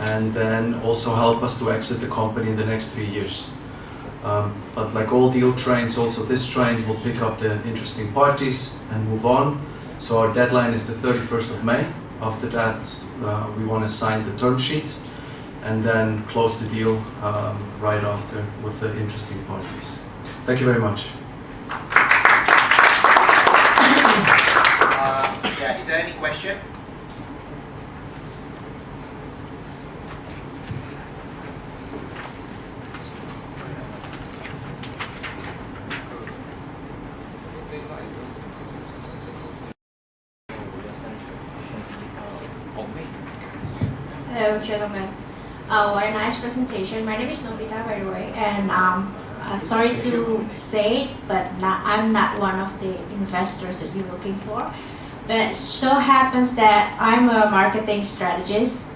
and then also help us to exit the company in the next 3 years. But like all deal trains, also this train will pick up the interesting parties and move on. So our deadline is the 31st of May. After that, we want to sign the term sheet and then close the deal right after with the interesting parties. Thank you very much. Yeah, is there any question? Hello, gentlemen. What a nice presentation. My name is Novita, by the way, and sorry to say, but I'm not one of the investors that you're looking for. But it so happens that I'm a marketing strategist,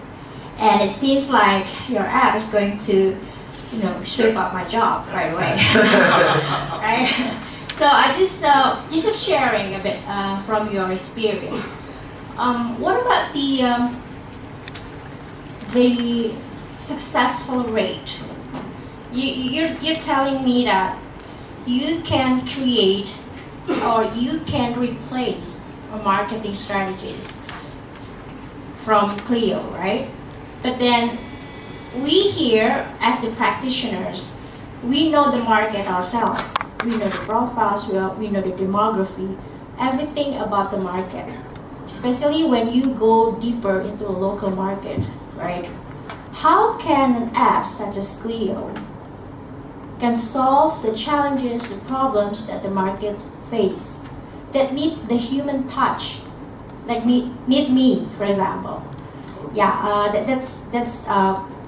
and it seems like your app is going to, sweep up my job right away. Right? So I just sharing a bit from your experience. What about the successful rate? You're telling me that you can create or you can replace a marketing strategist from Clio, right? But then we here as the practitioners, we know the market ourselves. We know the profiles, we know the demography, everything about the market, especially when you go deeper into a local market, right? How can an app such as Clio can solve the challenges, the problems that the market face that needs the human touch, like need me, for example? Yeah,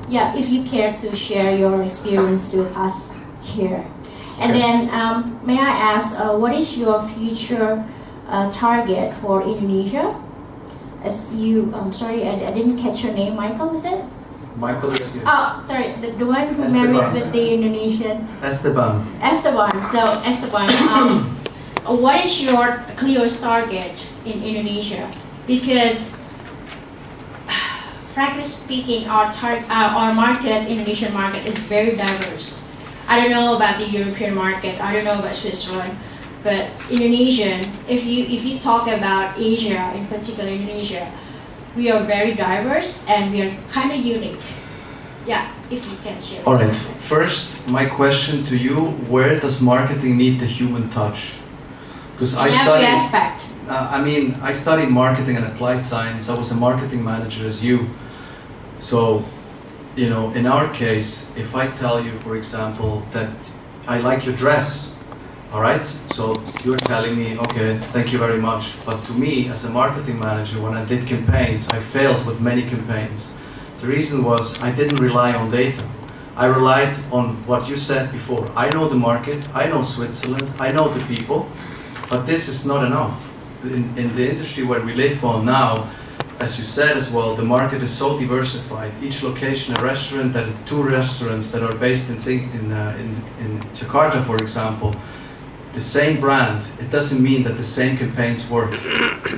yeah. If you care to share your experience with us here, and then may I ask, what is your future target for Indonesia? As you, sorry, I didn't catch your name. Michael, is it? Michael is here. Oh, sorry, the one who Esteban. married with the Indonesian. Esteban. So Esteban, what is your Clio's target in Indonesia? Because, frankly speaking, our market, Indonesian market, is very diverse. I don't know about the European market. I don't know about Switzerland. But Indonesian, if you talk about Asia, in particular Indonesia, we are very diverse and we are kind of unique. Yeah, if you can share. All right. First, my question to you: where does marketing need the human touch? Because I every aspect. I studied marketing and applied science. I was a marketing manager as you. So, in our case, if I tell you, for example, that I like your dress. All right, so you're telling me, okay, thank you very much. But to me, as a marketing manager, when I did campaigns, I failed with many campaigns. The reason was I didn't rely on data. I relied on what you said before. I know the market, I know Switzerland, I know the people, but this is not enough. In the industry where we live on now, as you said as well, the market is so diversified. Each location, a restaurant, that 2 restaurants that are based in Jakarta, for example, the same brand, it doesn't mean that the same campaigns work.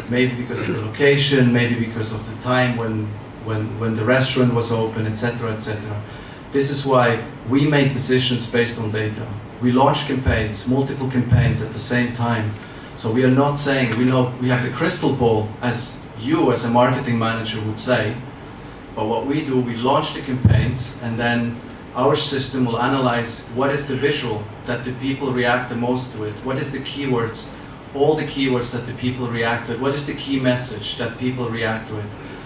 Maybe because of the location, maybe because of the time when the restaurant was open, etc., etc. This is why we make decisions based on data. We launch campaigns, multiple campaigns at the same time. So we are not saying we have the crystal ball, as you as a marketing manager would say. But what we do, we launch the campaigns, and then our system will analyze what is the visual that the people react the most to it, what is the keywords, all the keywords that the people react to it, what is the key message that people react to it.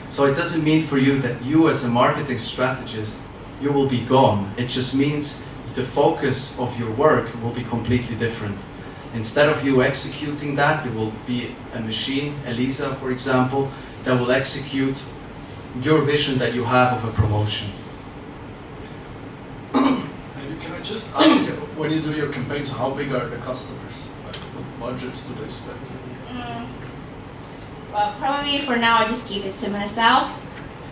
So it doesn't mean for you that you as a marketing strategist, you will be gone. It just means the focus of your work will be completely different. Instead of you executing that, there will be a machine, Elisa for example, that will execute your vision that you have of a promotion. Can I just ask, when you do your campaigns, how big are the customers? Like, what budgets do they spend? Well, probably for now I just keep it to myself,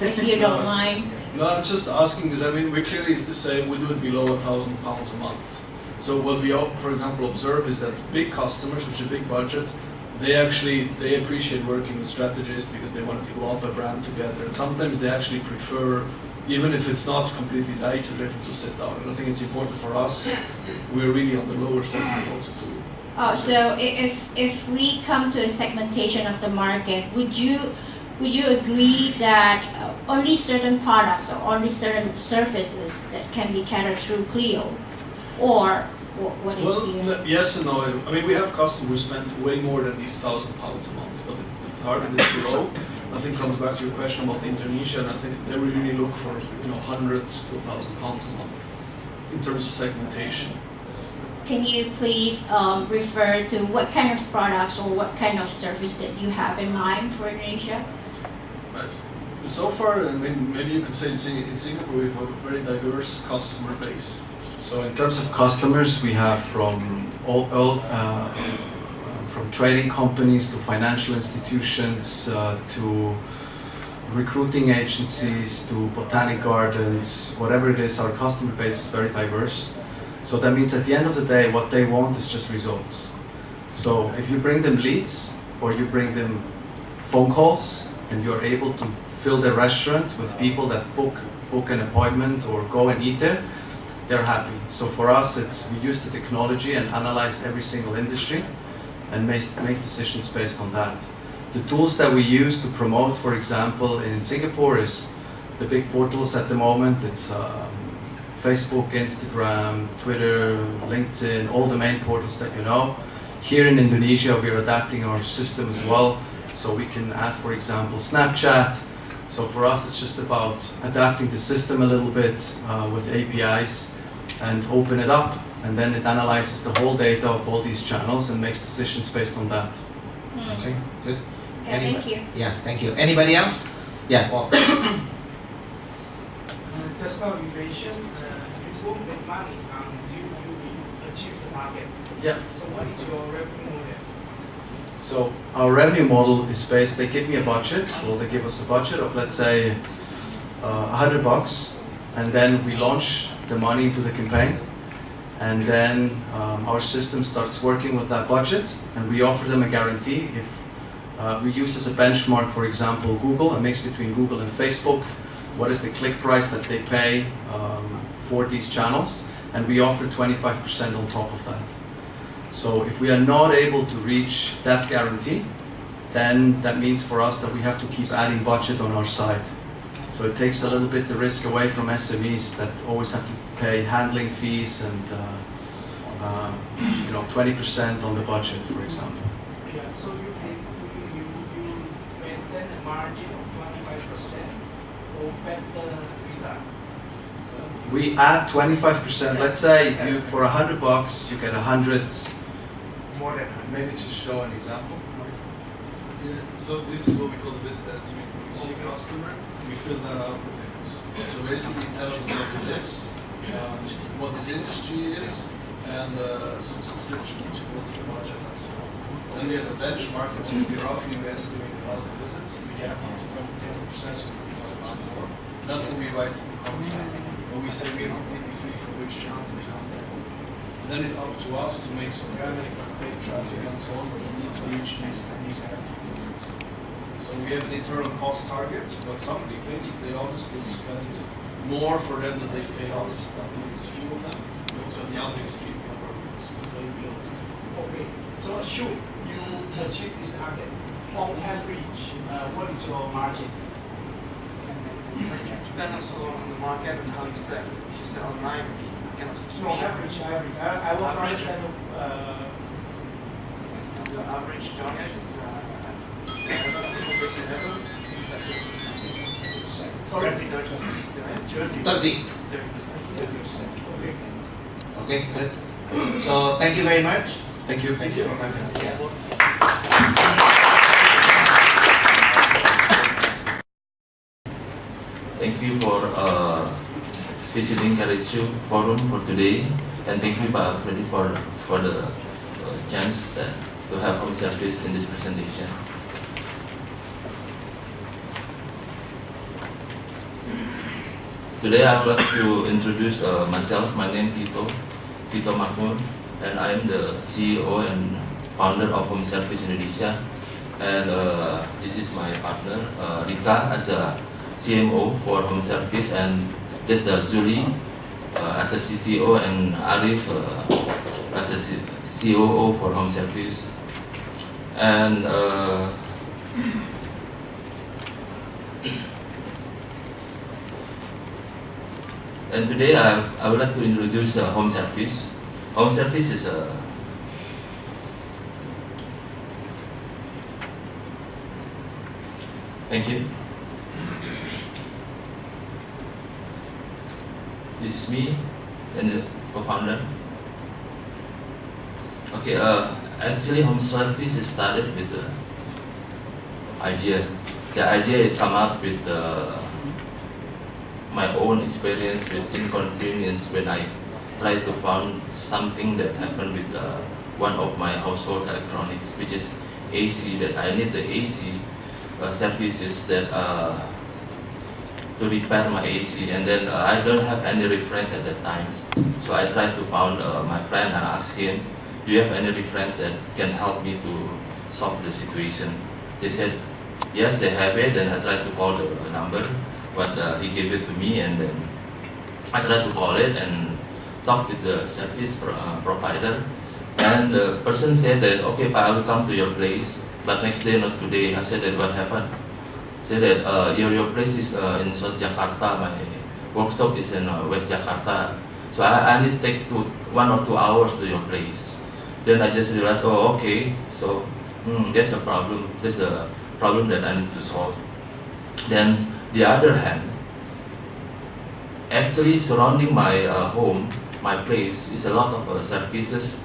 if you don't mind. No, I'm just asking because we clearly say we do it below £1,000 a month. So what we, for example, observe is that big customers, which are big budgets, they appreciate working with strategists because they want to develop a brand together. And sometimes they actually prefer even if it's not completely died, you're able to sit down. And I think it's important for us. We're really on the lower segment also too. Oh, so if we come to the segmentation of the market, would you agree that only certain products or only certain services that can be catered through Clio, or what is the? Yes and no. I mean, we have customers who spend way more than these £1,000 a month, but the target is low. I think comes back to your question about Indonesia, and I think they really look for hundreds to £1,000 a month in terms of segmentation. Can you please refer to what kind of products or what kind of service that you have in mind for Indonesia? So far, I mean, maybe you could say in Singapore we have a very diverse customer base. So in terms of customers, we have from from trading companies to financial institutions to recruiting agencies to botanic gardens, whatever it is, our customer base is very diverse. So that means at the end of the day, what they want is just results. So if you bring them leads or you bring them phone calls and you're able to fill their restaurant with people that book an appointment or go and eat there, they're happy. So for us, we use the technology and analyze every single industry and make decisions based on that. The tools that we use to promote, for example, in Singapore is the big portals at the moment. It's Facebook, Instagram, Twitter, LinkedIn, all the main portals that you know. Here in Indonesia, we're adapting our system as well. So we can add, for example, Snapchat. So for us, it's just about adapting the system a little bit with APIs and open it up. And then it analyzes the whole data of all these channels and makes decisions based on that. Okay, good. Okay, thank you. Yeah, thank you. Anybody else? Yeah, Paul. Just now you mentioned you won't make money until you achieve the target. Yeah. So what is your revenue model? So our revenue model is based, they give me a budget, well they give us a budget of let's say $100, and then we launch the money into the campaign, and then our system starts working with that budget, and we offer them a guarantee. If we use as a benchmark, for example, Google, a mix between Google and Facebook, what is the click price that they pay for these channels, and we offer 25% on top of that. So if we are not able to reach that guarantee, then that means for us that we have to keep adding budget on our side. So it takes a little bit the risk away from SMEs that always have to pay handling fees and 20% on the budget, for example. Yeah, so you maintain a margin of 25% or better result. We add 25%. Let's say for $100 you get 100. More than Maybe just show an example. Yeah, so this is what we call the business estimate. We see a customer, we fill that out with it. So basically it tells us where he lives, what his industry is, and some subscription, what's the budget, and so on. Then we have a benchmark, which we roughly estimate 1,000 visits, we get at least 20% or more. That's what we write in the contract. When we say we are completely free from which channels they come from. Then it's up to us to make some organic paid traffic and so on, but we need to reach these visits. So we have an internal cost target, but some campaigns, they honestly spend more for them than they pay us. That means few of them. We also have the Yandex people programs, because they build it. Okay, so should you achieve this target, on average, what is your margin? Depends also on the market and how you sell. If you sell online, kind of scheme. No, average. I want to understand The average target is conversion level is like 30%. sorry. 30. 30%. Okay. Okay, good. So thank you very much. Thank you. Thank you for coming. Yeah. Thank you for visiting Karishu Forum for today, and thank you, Pak Freddy, for the chance to have our service in this presentation. Today I would like to introduce myself. My name is Tito Makmur, and I am the CEO and founder of Home Service Indonesia. And this is my partner, Rika, as a CMO for home service, and there's Zuli as a CTO, and Arif as a COO for home service. And and today I would like to introduce home service. Home service is a Thank you. This is me and the co-founder. Okay, actually home service is started with the idea. The idea come up with my own experience with inconvenience when I try to find something that happened with one of my household electronics, which is AC, that I need the AC services that to repair my AC, and then I don't have any reference at that time. So I tried to find my friend and ask him, do you have any reference that can help me to solve the situation? They said, yes, they have it, and I tried to call the number, but he gave it to me, and then I tried to call it and talk with the service provider, and the person said that, okay, but I will come to your place, but next day, not today. I said that, what happened? Said that your place is in South Jakarta, my workshop is in West Jakarta, so I need to take 1 or 2 hours to your place. Then I just realized, oh, okay, so that's a problem. That's a problem that I need to solve. Then the other hand, actually surrounding my home, my place, is a lot of services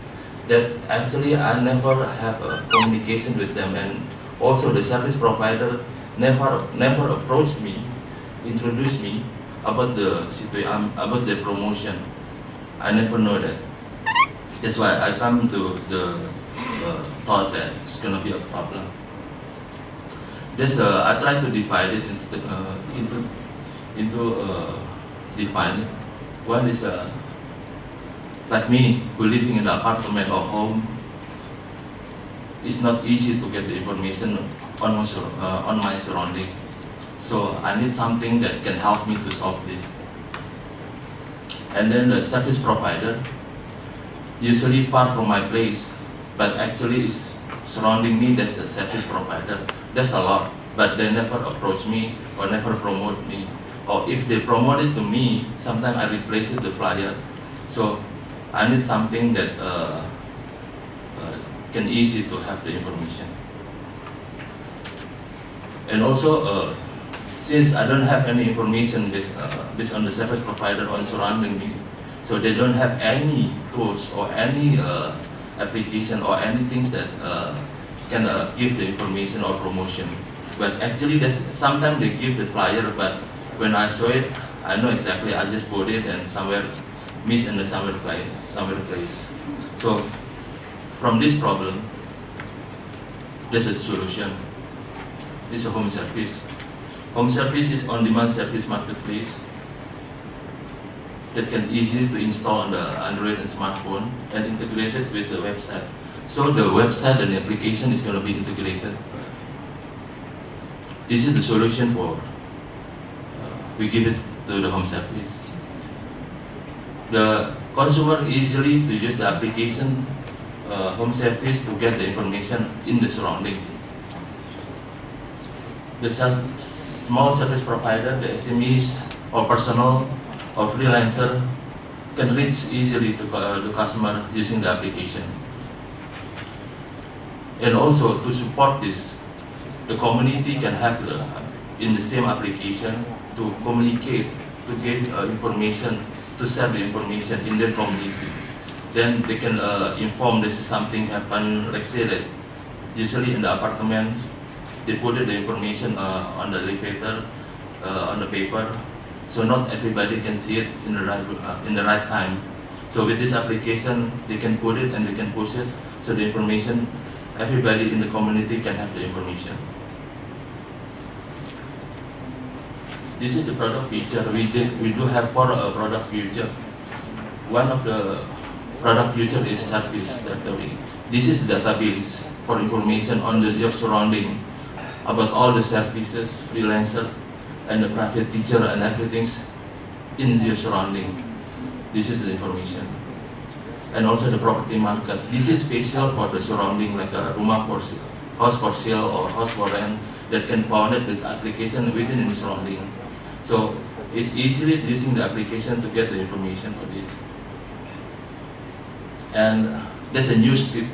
that actually I never have a communication with them, and also the service provider never approached me, introduced me about the situation, about the promotion. I never know that. That's why I come to the thought that it's gonna be a problem. This I try to divide it into define it. One is like me, who living in an apartment or home. It's not easy to get the information on my surrounding. So I need something that can help me to solve this. And then the service provider, usually far from my place, but actually is surrounding me. There's a service provider. There's a lot, but they never approach me or never promote me. Or if they promote it to me, sometimes I replace it the flyer. So I need something that can easy to have the information. And also, since I don't have any information based on the service provider on surrounding me, so they don't have any tools or any application or anything that can give the information or promotion. But actually, sometimes they give the flyer, but when I saw it, I know exactly. I just put it and somewhere miss in the somewhere place. So from this problem, there's a solution. This is a home service. Home service is on-demand service marketplace that can easily to install on the Android and smartphone and integrated with the website. So the website and the application is going to be integrated. This is the solution for, we give it to the home service. The consumer easily to use the application home service to get the information in the surrounding. The small service provider, the SMEs or personal or freelancer can reach easily to the customer using the application. And also to support this, the community can have in the same application to communicate, to get information, to share the information in their community. Then they can inform this is something happened, like say that usually in the apartments, they put the information on the elevator, on the paper, so not everybody can see it in the right time. So with this application, they can put it and they can push it, so the information, everybody in the community can have the information. This is the product feature. We do have 4 product feature. One of the product feature is service directory. This is the database for information on the job surrounding about all the services, freelancer, and the private teacher and everything's in your surrounding. This is the information. And also the property market. This is special for the surrounding, like a house for sale or house for rent that can found it with application within the surrounding. So it's easily using the application to get the information for this. And there's a news tip.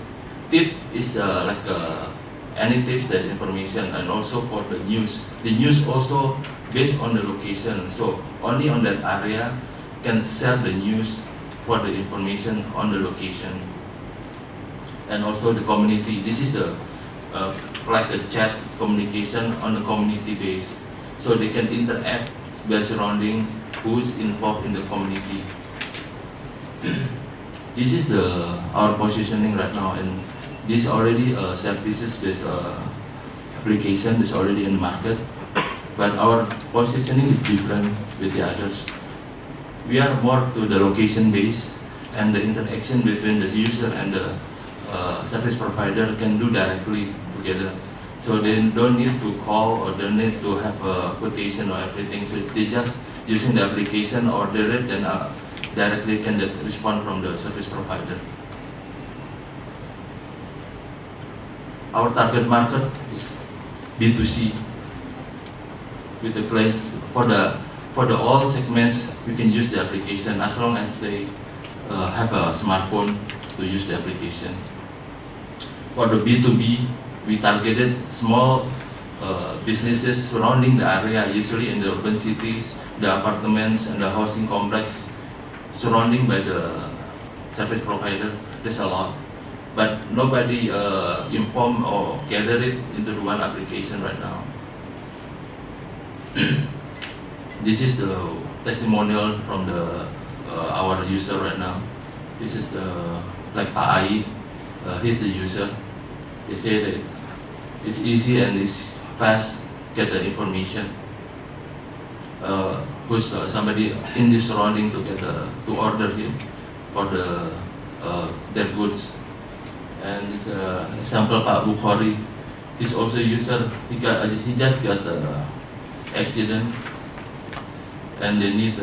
Tip is any tips that information, and also for the news. The news also based on the location. So only on that area can share the news for the information on the location. And also the community. This is the like a chat communication on the community base. So they can interact by surrounding who's involved in the community. This is our positioning right now, and this already services-based application is already in the market, but our positioning is different with the others. We are more to the location-based, and the interaction between the user and the service provider can do directly together. So they don't need to call or don't need to have a quotation or everything. So they just using the application, order it, and directly can respond from the service provider. Our target market is B2C. With the place for the all segments, we can use the application as long as they have a smartphone to use the application. For the B2B, we targeted small businesses surrounding the area, usually in the urban cities, the apartments and the housing complex surrounding by the service provider. There's a lot, but nobody inform or gather it into one application right now. This is the testimonial from our user right now. This is like Pak Ai, he's the user. They say that it's easy and it's fast get the information. Who's somebody in the surrounding to order him for their goods. And this example Pak Bukhari, he's also a user. He just got the accident, and they need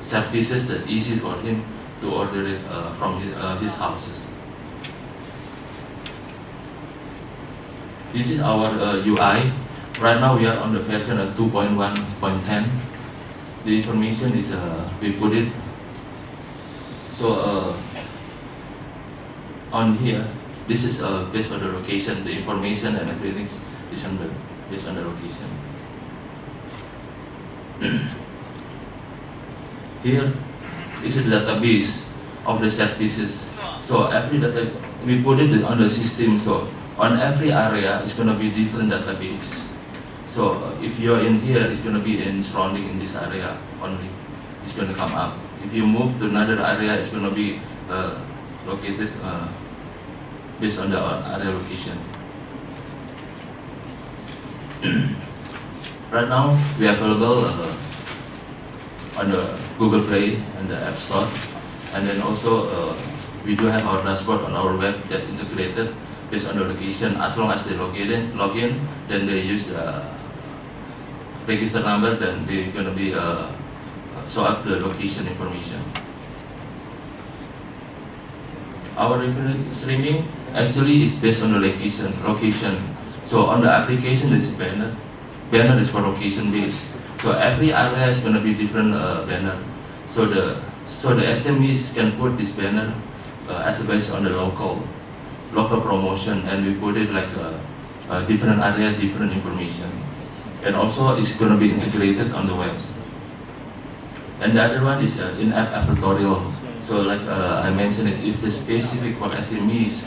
services that easy for him to order it from his houses. This is our UI. Right now we are on the version of 2.1.10. The information is we put it. So on here, this is based on the location. The information and everything is based on the location. Here is a database of the services. So every data we put it on the system. So on every area, it's going to be different database. So if you're in here, it's going to be in surrounding in this area only. It's going to come up. If you move to another area, it's going to be located based on the area location. Right now, we are available on the Google Play and the App Store, and then also we do have our dashboard on our web that integrated based on the location. As long as they log in, then they use the register number, then they're going to be show up the location information. Our revenue streaming actually is based on the location. So on the application, there's a banner. Banner is for location based. So every area is going to be different banner. So the SMEs can put this banner as based on the local promotion, and we put it like a different area, different information. And also it's going to be integrated on the web. And the other one is in-app advertorial. So like I mentioned it, if the specific for SMEs,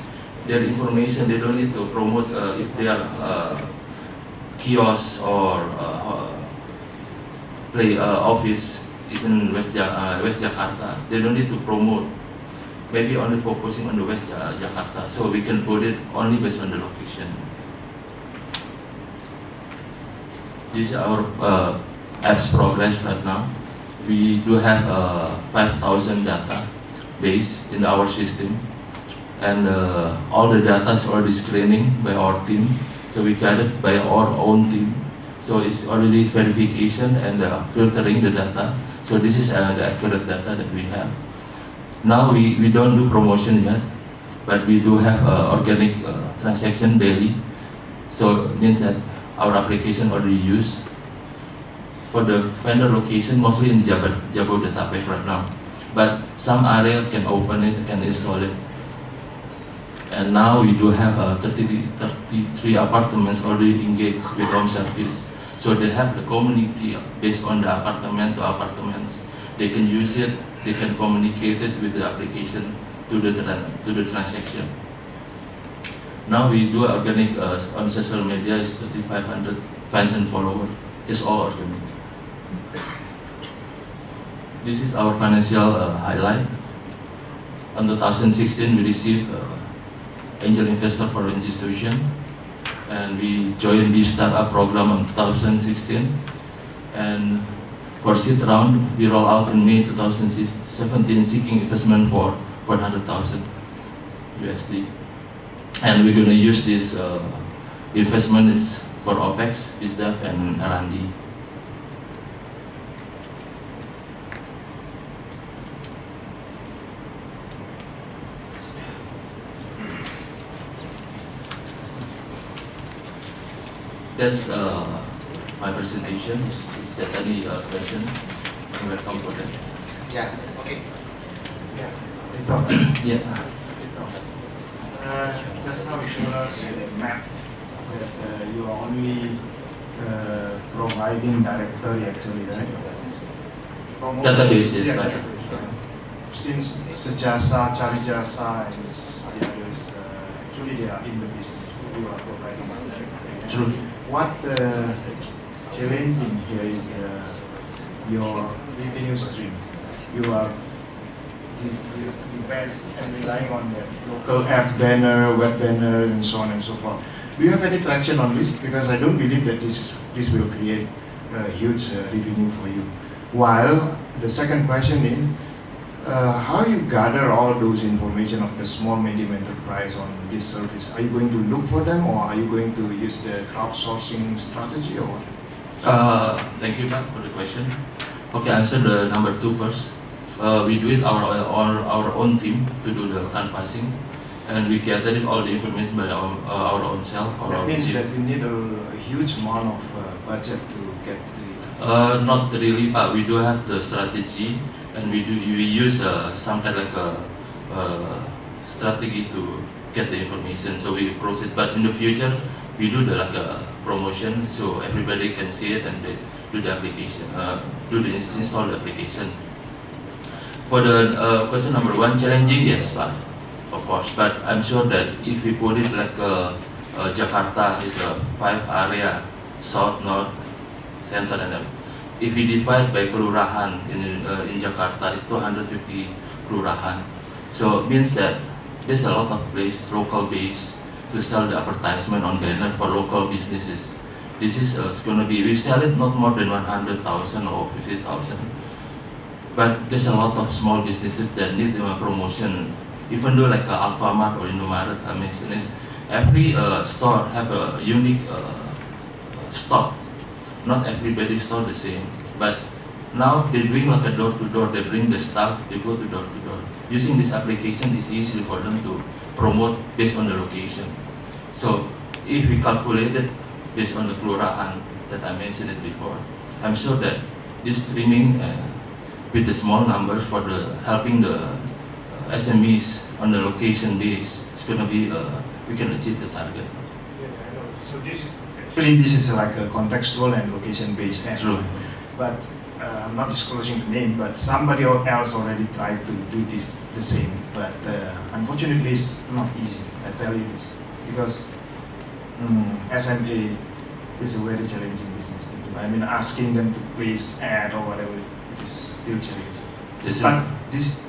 their information, they don't need to promote if they are kiosks or office is in West Jakarta. They don't need to promote. Maybe only focusing on the West Jakarta. So we can put it only based on the location. This is our apps progress right now. We do have 5,000 data base in our system, and all the data is already screening by our team. So we got it by our own team. So it's already verification and filtering the data. So this is the accurate data that we have. Now we don't do promotion yet, but we do have organic transaction daily. So it means that our application already used. For the vendor location, mostly in Jabodetabek right now. But some area can open it, can install it. And now we do have 33 apartments already engaged with home service. So they have the community based on the apartment to apartments. They can use it, they can communicate it with the application to the transaction. Now we do organic on social media is 3,500 fans and followers. It's all organic. This is our financial highlight. In 2016, we received angel investor for institution, and we joined the startup program in 2016. And for seed round, we roll out in May 2017, seeking investment for 400,000 USD. And we're going to use this investment is for OPEX, BizDev, and R&D. That's my presentation. Is there any question? Welcome for that. Yeah, okay. Yeah. Just now you showed us the map that you are only providing directory actually, right? Database is Yeah. right. Since Sejasa, Carijasa, and Sayayos, actually they are in the business. You are providing directory. True. What challenging here is your revenue stream. You are depend and relying on the local app banner, web banner, and so on and so forth. Do you have any traction on this? Because I don't believe that this will create a huge revenue for you. While the second question is, how you gather all those information of the small medium enterprise on this service? Are you going to look for them, or are you going to use the crowdsourcing strategy, or what? Thank you, Pak, for the question. Okay, answer the number 2 first. We do it our own team to do the canvassing, and we gather all the information by our own self. That means that you need a huge amount of budget to get the. Not really, but we do have the strategy, and we use some kind of like a strategy to get the information. So we proceed, but in the future we do the like a promotion so everybody can see it and they do the application, install the application. For the question number 1, challenging, yes, but of course. But I'm sure that if we put it like Jakarta is a 5 area, south, north, center, and if we divide by kelurahan in Jakarta, it's 250 kelurahan. So it means that there's a lot of place, local base, to sell the advertisement on banner for local businesses. This is going to be, we sell it not more than 100,000 or 50,000. But there's a lot of small businesses that need promotion. Even though like Alfamart or Indomaret, I mentioned it, every store have a unique stock. Not everybody store the same. But now they're doing like a door to door. They bring the staff, they go to door. Using this application, it's easy for them to promote based on the location. So if we calculate it based on the kelurahan that I mentioned it before, I'm sure that this streaming with the small numbers for the helping the SMEs on the location base, it's going to be we can achieve the target. Yeah, I know. So this is like a contextual and location-based app. True. But I'm not disclosing the name, but somebody else already tried to do this the same. But unfortunately, it's not easy. I tell you this because SMA is a very challenging business to do. I mean, asking them to place ad or whatever is still challenging. But this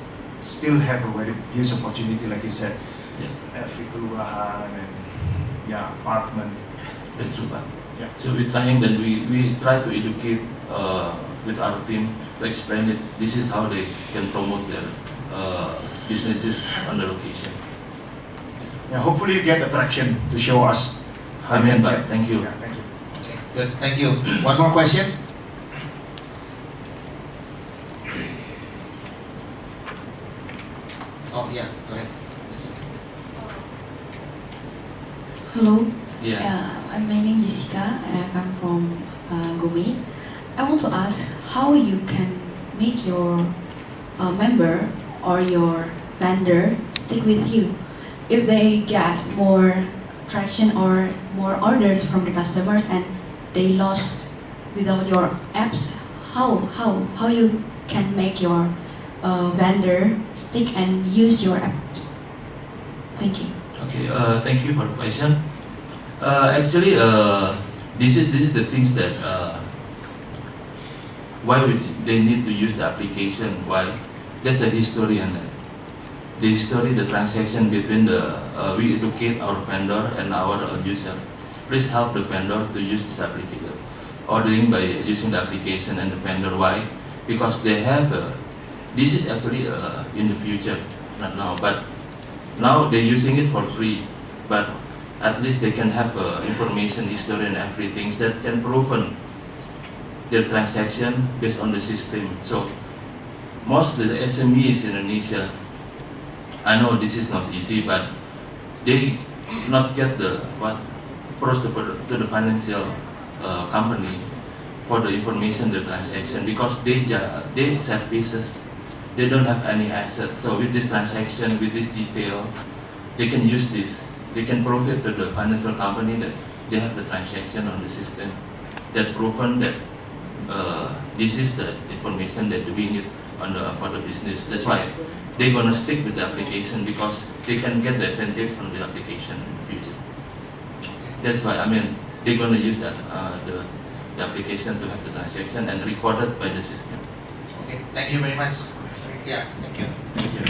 still have a very huge opportunity, like you said. Yeah. Every kelurahan and apartment. That's true, Pak. Yeah. So we're trying that we try to educate with our team to explain it. This is how they can promote their businesses on the location. Yeah, hopefully you get attraction to show us. Amen, Pak. Thank you. Yeah, thank you. Good, thank you. One more question? Oh, yeah, go ahead. Yes. Hello, Yeah. my name is Jessica. I come from Gumi. I want to ask how you can make your member or your vendor stick with you if they get more traction or more orders from the customers and they lost without your apps. How you can make your vendor stick and use your apps? Thank you. Okay, thank you for the question. Actually, this is the things that they need to use the application. Why? There's a history on that. The history, the transaction between we educate our vendor and our user. Please help the vendor to use this application, ordering by using the application and the vendor. Why? Because they have. This is actually in the future, not now, but now they're using it for free. But at least they can have information, history, and everything that can prove their transaction based on the system. So most of the SMEs in Indonesia, I know this is not easy, but they not get the approach to the financial company for the information, the transaction, because they services, they don't have any assets. So with this transaction, with this detail, they can use this. They can prove it to the financial company that they have the transaction on the system that proven that this is the information that doing it for the business. That's why they're gonna stick with the application because they can get the advantage from the application in the future. That's why they're gonna use that the application to have the transaction and recorded by the system. Okay, thank you very much. Yeah, thank you. Thank you.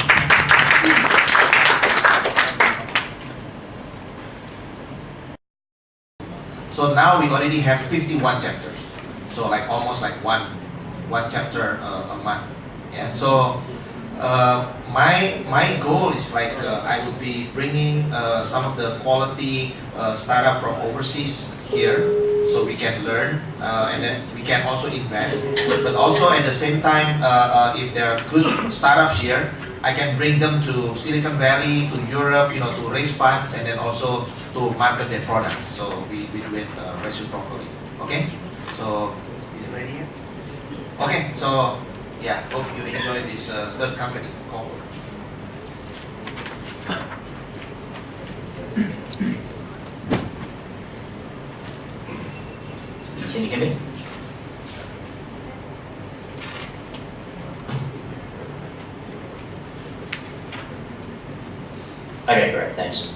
So now we already have 51 chapters. So like almost like one chapter a month. Yeah. So my goal is like I would be bringing some of the quality startup from overseas here, so we can learn and then we can also invest. But also at the same time, if there are good startups here, I can bring them to Silicon Valley, to Europe, to raise funds and then also to market their product. So we do it reciprocally. Okay? So is it ready yet? Okay. So yeah, hope you enjoy this third company called. Can you hear me? Okay, great, thanks.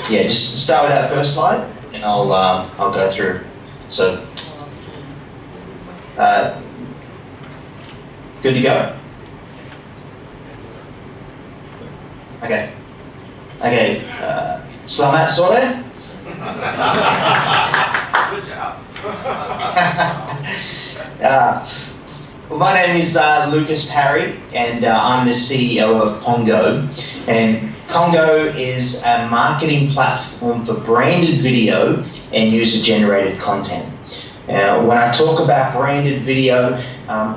Yeah, just start with that first slide, and I'll go through. So, good to go. Okay. Selamat sore. Good job. My name is Lucas Parry, and I'm the CEO of Pongo. And Pongo is a marketing platform for branded video and user-generated content. When I talk about branded video,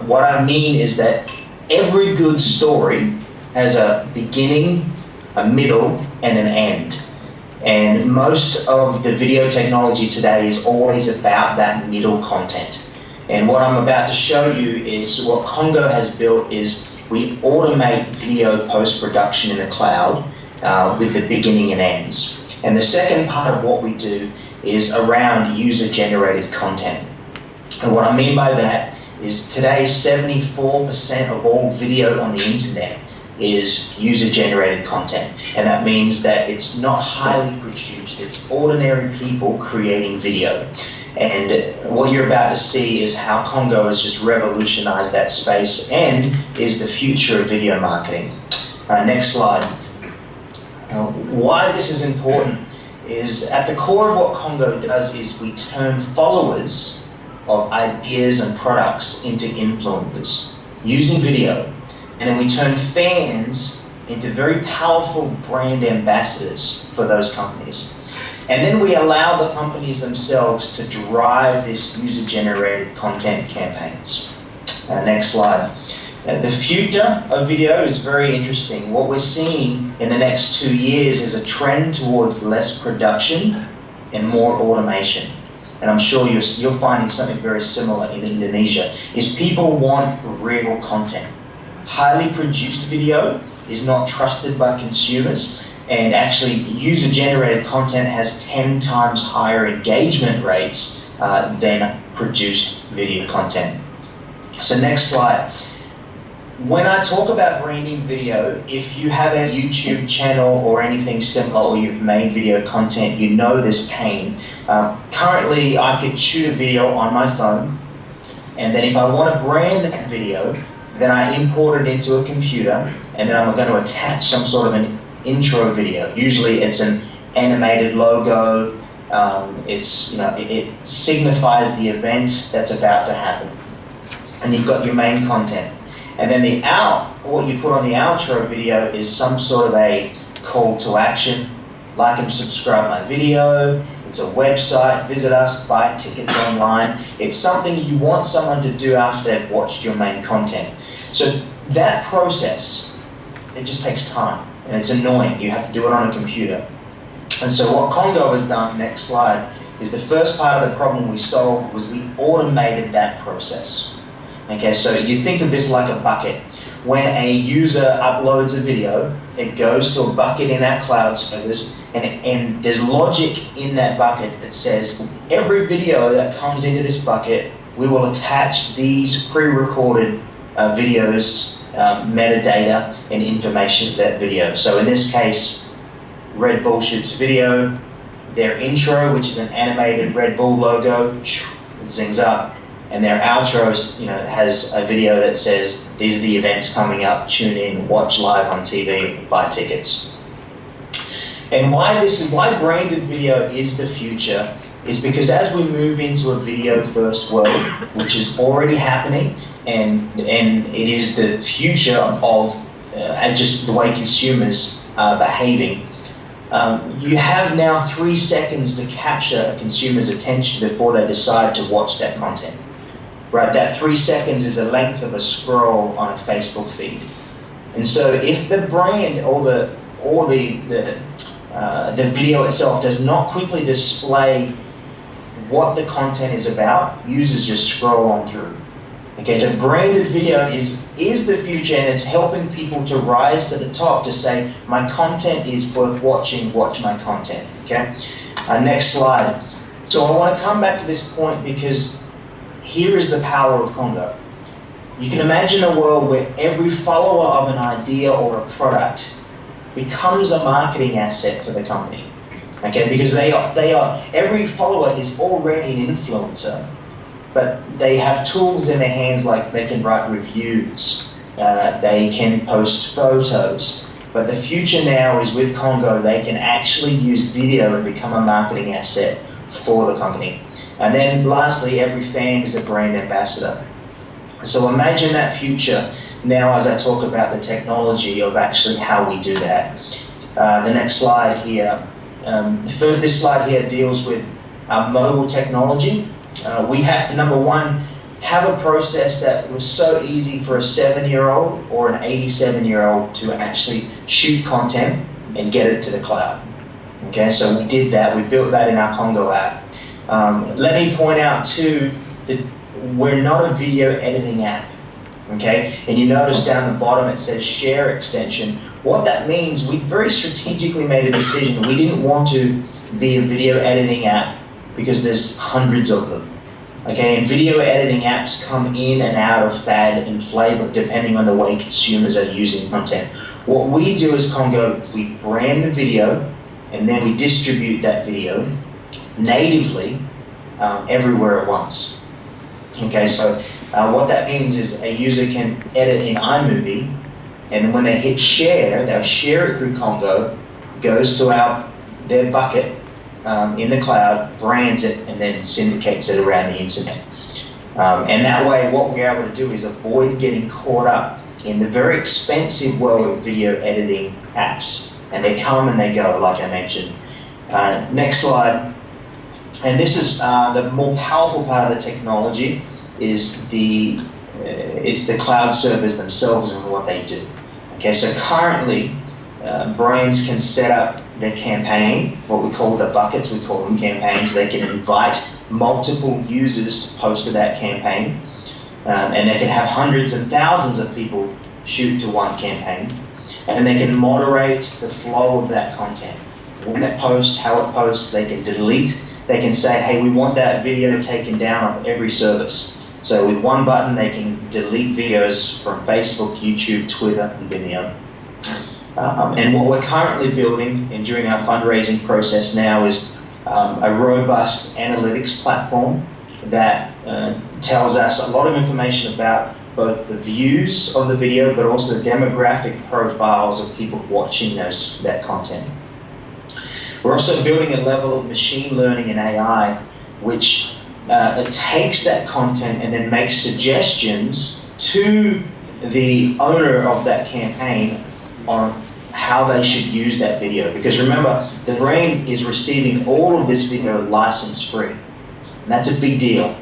what I mean is that every good story has a beginning, a middle, and an end. And most of the video technology today is always about that middle content. And what I'm about to show you is what Pongo has built is we automate video post-production in the cloud with the beginning and ends. And the second part of what we do is around user-generated content. And what I mean by that is today 74% of all video on the internet is user-generated content. And that means that it's not highly produced, it's ordinary people creating video. And what you're about to see is how Pongo has just revolutionized that space and is the future of video marketing. Next slide. Why this is important is at the core of what Pongo does is we turn followers of ideas and products into influencers using video. And then we turn fans into very powerful brand ambassadors for those companies. And then we allow the companies themselves to drive this user-generated content campaigns. Next slide. The future of video is very interesting. What we're seeing in the next 2 years is a trend towards less production and more automation. And I'm sure you're finding something very similar in Indonesia, is people want real content. Highly produced video is not trusted by consumers, and actually user-generated content has 10 times higher engagement rates than produced video content. So next slide. When I talk about branding video, if you have a YouTube channel or anything similar, or you've made video content, you know this pain. Currently, I could shoot a video on my phone, and then if I want to brand that video, then I import it into a computer, and then I'm going to attach some sort of an intro video. Usually it's an animated logo. It signifies the event that's about to happen. And you've got your main content. And then what you put on the outro video is some sort of a call to action, like and subscribe my video. It's a website, visit us, buy tickets online. It's something you want someone to do after they've watched your main content. So that process, it just takes time, and it's annoying. You have to do it on a computer. And so what Congo has done, next slide, is the first part of the problem we solved was we automated that process. Okay, so you think of this like a bucket. When a user uploads a video, it goes to a bucket in our cloud service, and there's logic in that bucket that says every video that comes into this bucket, we will attach these pre-recorded videos, metadata, and information to that video. So in this case, Red Bull shoots a video, their intro, which is an animated Red Bull logo, zings up. And their outro has a video that says, these are the events coming up, tune in, watch live on TV, buy tickets. And why branded video is the future is because as we move into a video first world, which is already happening, and it is the future of just the way consumers are behaving, you have now 3 seconds to capture a consumer's attention before they decide to watch that content. Right, that 3 seconds is the length of a scroll on a Facebook feed, and so if the brand or the video itself does not quickly display what the content is about, users just scroll on through. Okay, so branded video is the future, and it's helping people to rise to the top to say my content is worth watching. Watch my content. Okay, next slide. So I want to come back to this point because here is the power of Congo. You can imagine a world where every follower of an idea or a product becomes a marketing asset for the company. Okay, because they are every follower is already an influencer, but they have tools in their hands like they can write reviews, they can post photos. But the future now is with Congo, they can actually use video and become a marketing asset for the company. And then lastly, every fan is a brand ambassador. So imagine that future now as I talk about the technology of actually how we do that. The next slide here, this slide here deals with mobile technology. We have, number one, have a process that was so easy for a 7-year-old or an 87-year-old to actually shoot content and get it to the cloud. Okay, so we did that. We built that in our Congo app. Let me point out too that we're not a video editing app, okay? And you notice down the bottom it says share extension. What that means, we very strategically made a decision. We didn't want to be a video editing app because there's hundreds of them, okay? And video editing apps come in and out of fad and flavor depending on the way consumers are using content. What we do as Congo, we brand the video and then we distribute that video natively everywhere at once. Okay, so what that means is a user can edit in iMovie, and when they hit share, they'll share it through Congo, goes to their bucket in the cloud, brands it, and then syndicates it around the internet. And that way, what we're able to do is avoid getting caught up in the very expensive world of video editing apps. And they come and they go, like I mentioned. Next slide. And this is the more powerful part of the technology is it's the cloud servers themselves and what they do. Okay, so currently, brands can set up their campaign, what we call the buckets, we call them campaigns. They can invite multiple users to post to that campaign, and they can have hundreds and thousands of people shoot to one campaign, and they can moderate the flow of that content. When it posts, how it posts, they can delete, they can say, hey, we want that video taken down on every service. So with one button, they can delete videos from Facebook, YouTube, Twitter, and Vimeo. And what we're currently building and during our fundraising process now is a robust analytics platform that tells us a lot of information about both the views of the video, but also the demographic profiles of people watching that content. We're also building a level of machine learning and AI, which it takes that content and then makes suggestions to the owner of that campaign on how they should use that video. Because remember, the brain is receiving all of this video license free. And that's a big deal.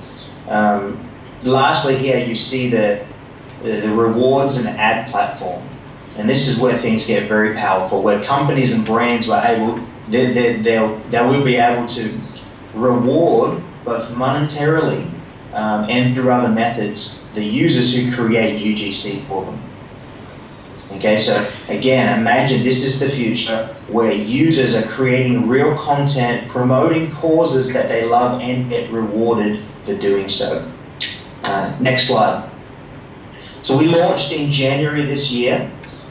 Lastly here you see the rewards and ad platform. And this is where things get very powerful, where companies and brands were able, they will be able to reward both monetarily and through other methods the users who create UGC for them. Okay, so again, imagine this is the future where users are creating real content, promoting causes that they love and get rewarded for doing so. Next slide. So we launched in January this year,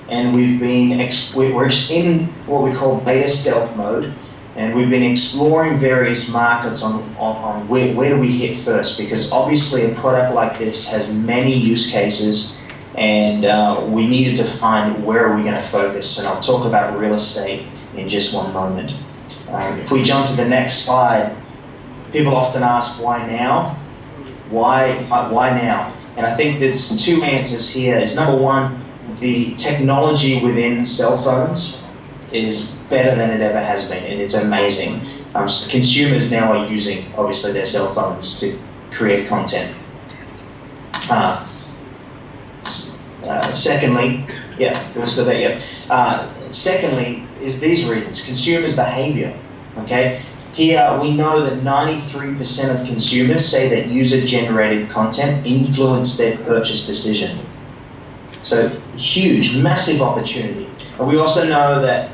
and we're in what we call beta stealth mode, and we've been exploring various markets on where do we hit first, because obviously a product like this has many use cases, and we needed to find where are we going to focus, and I'll talk about real estate in just one moment. If we jump to the next slide, people often ask why now? Why now? And I think there's two answers here. Is number one, the technology within cell phones is better than it ever has been, and it's amazing. So consumers now are using, obviously, their cell phones to create content. Secondly, secondly is these reasons, consumers' behavior, okay? Here we know that 93% of consumers say that user-generated content influenced their purchase decision. So huge, massive opportunity. And we also know that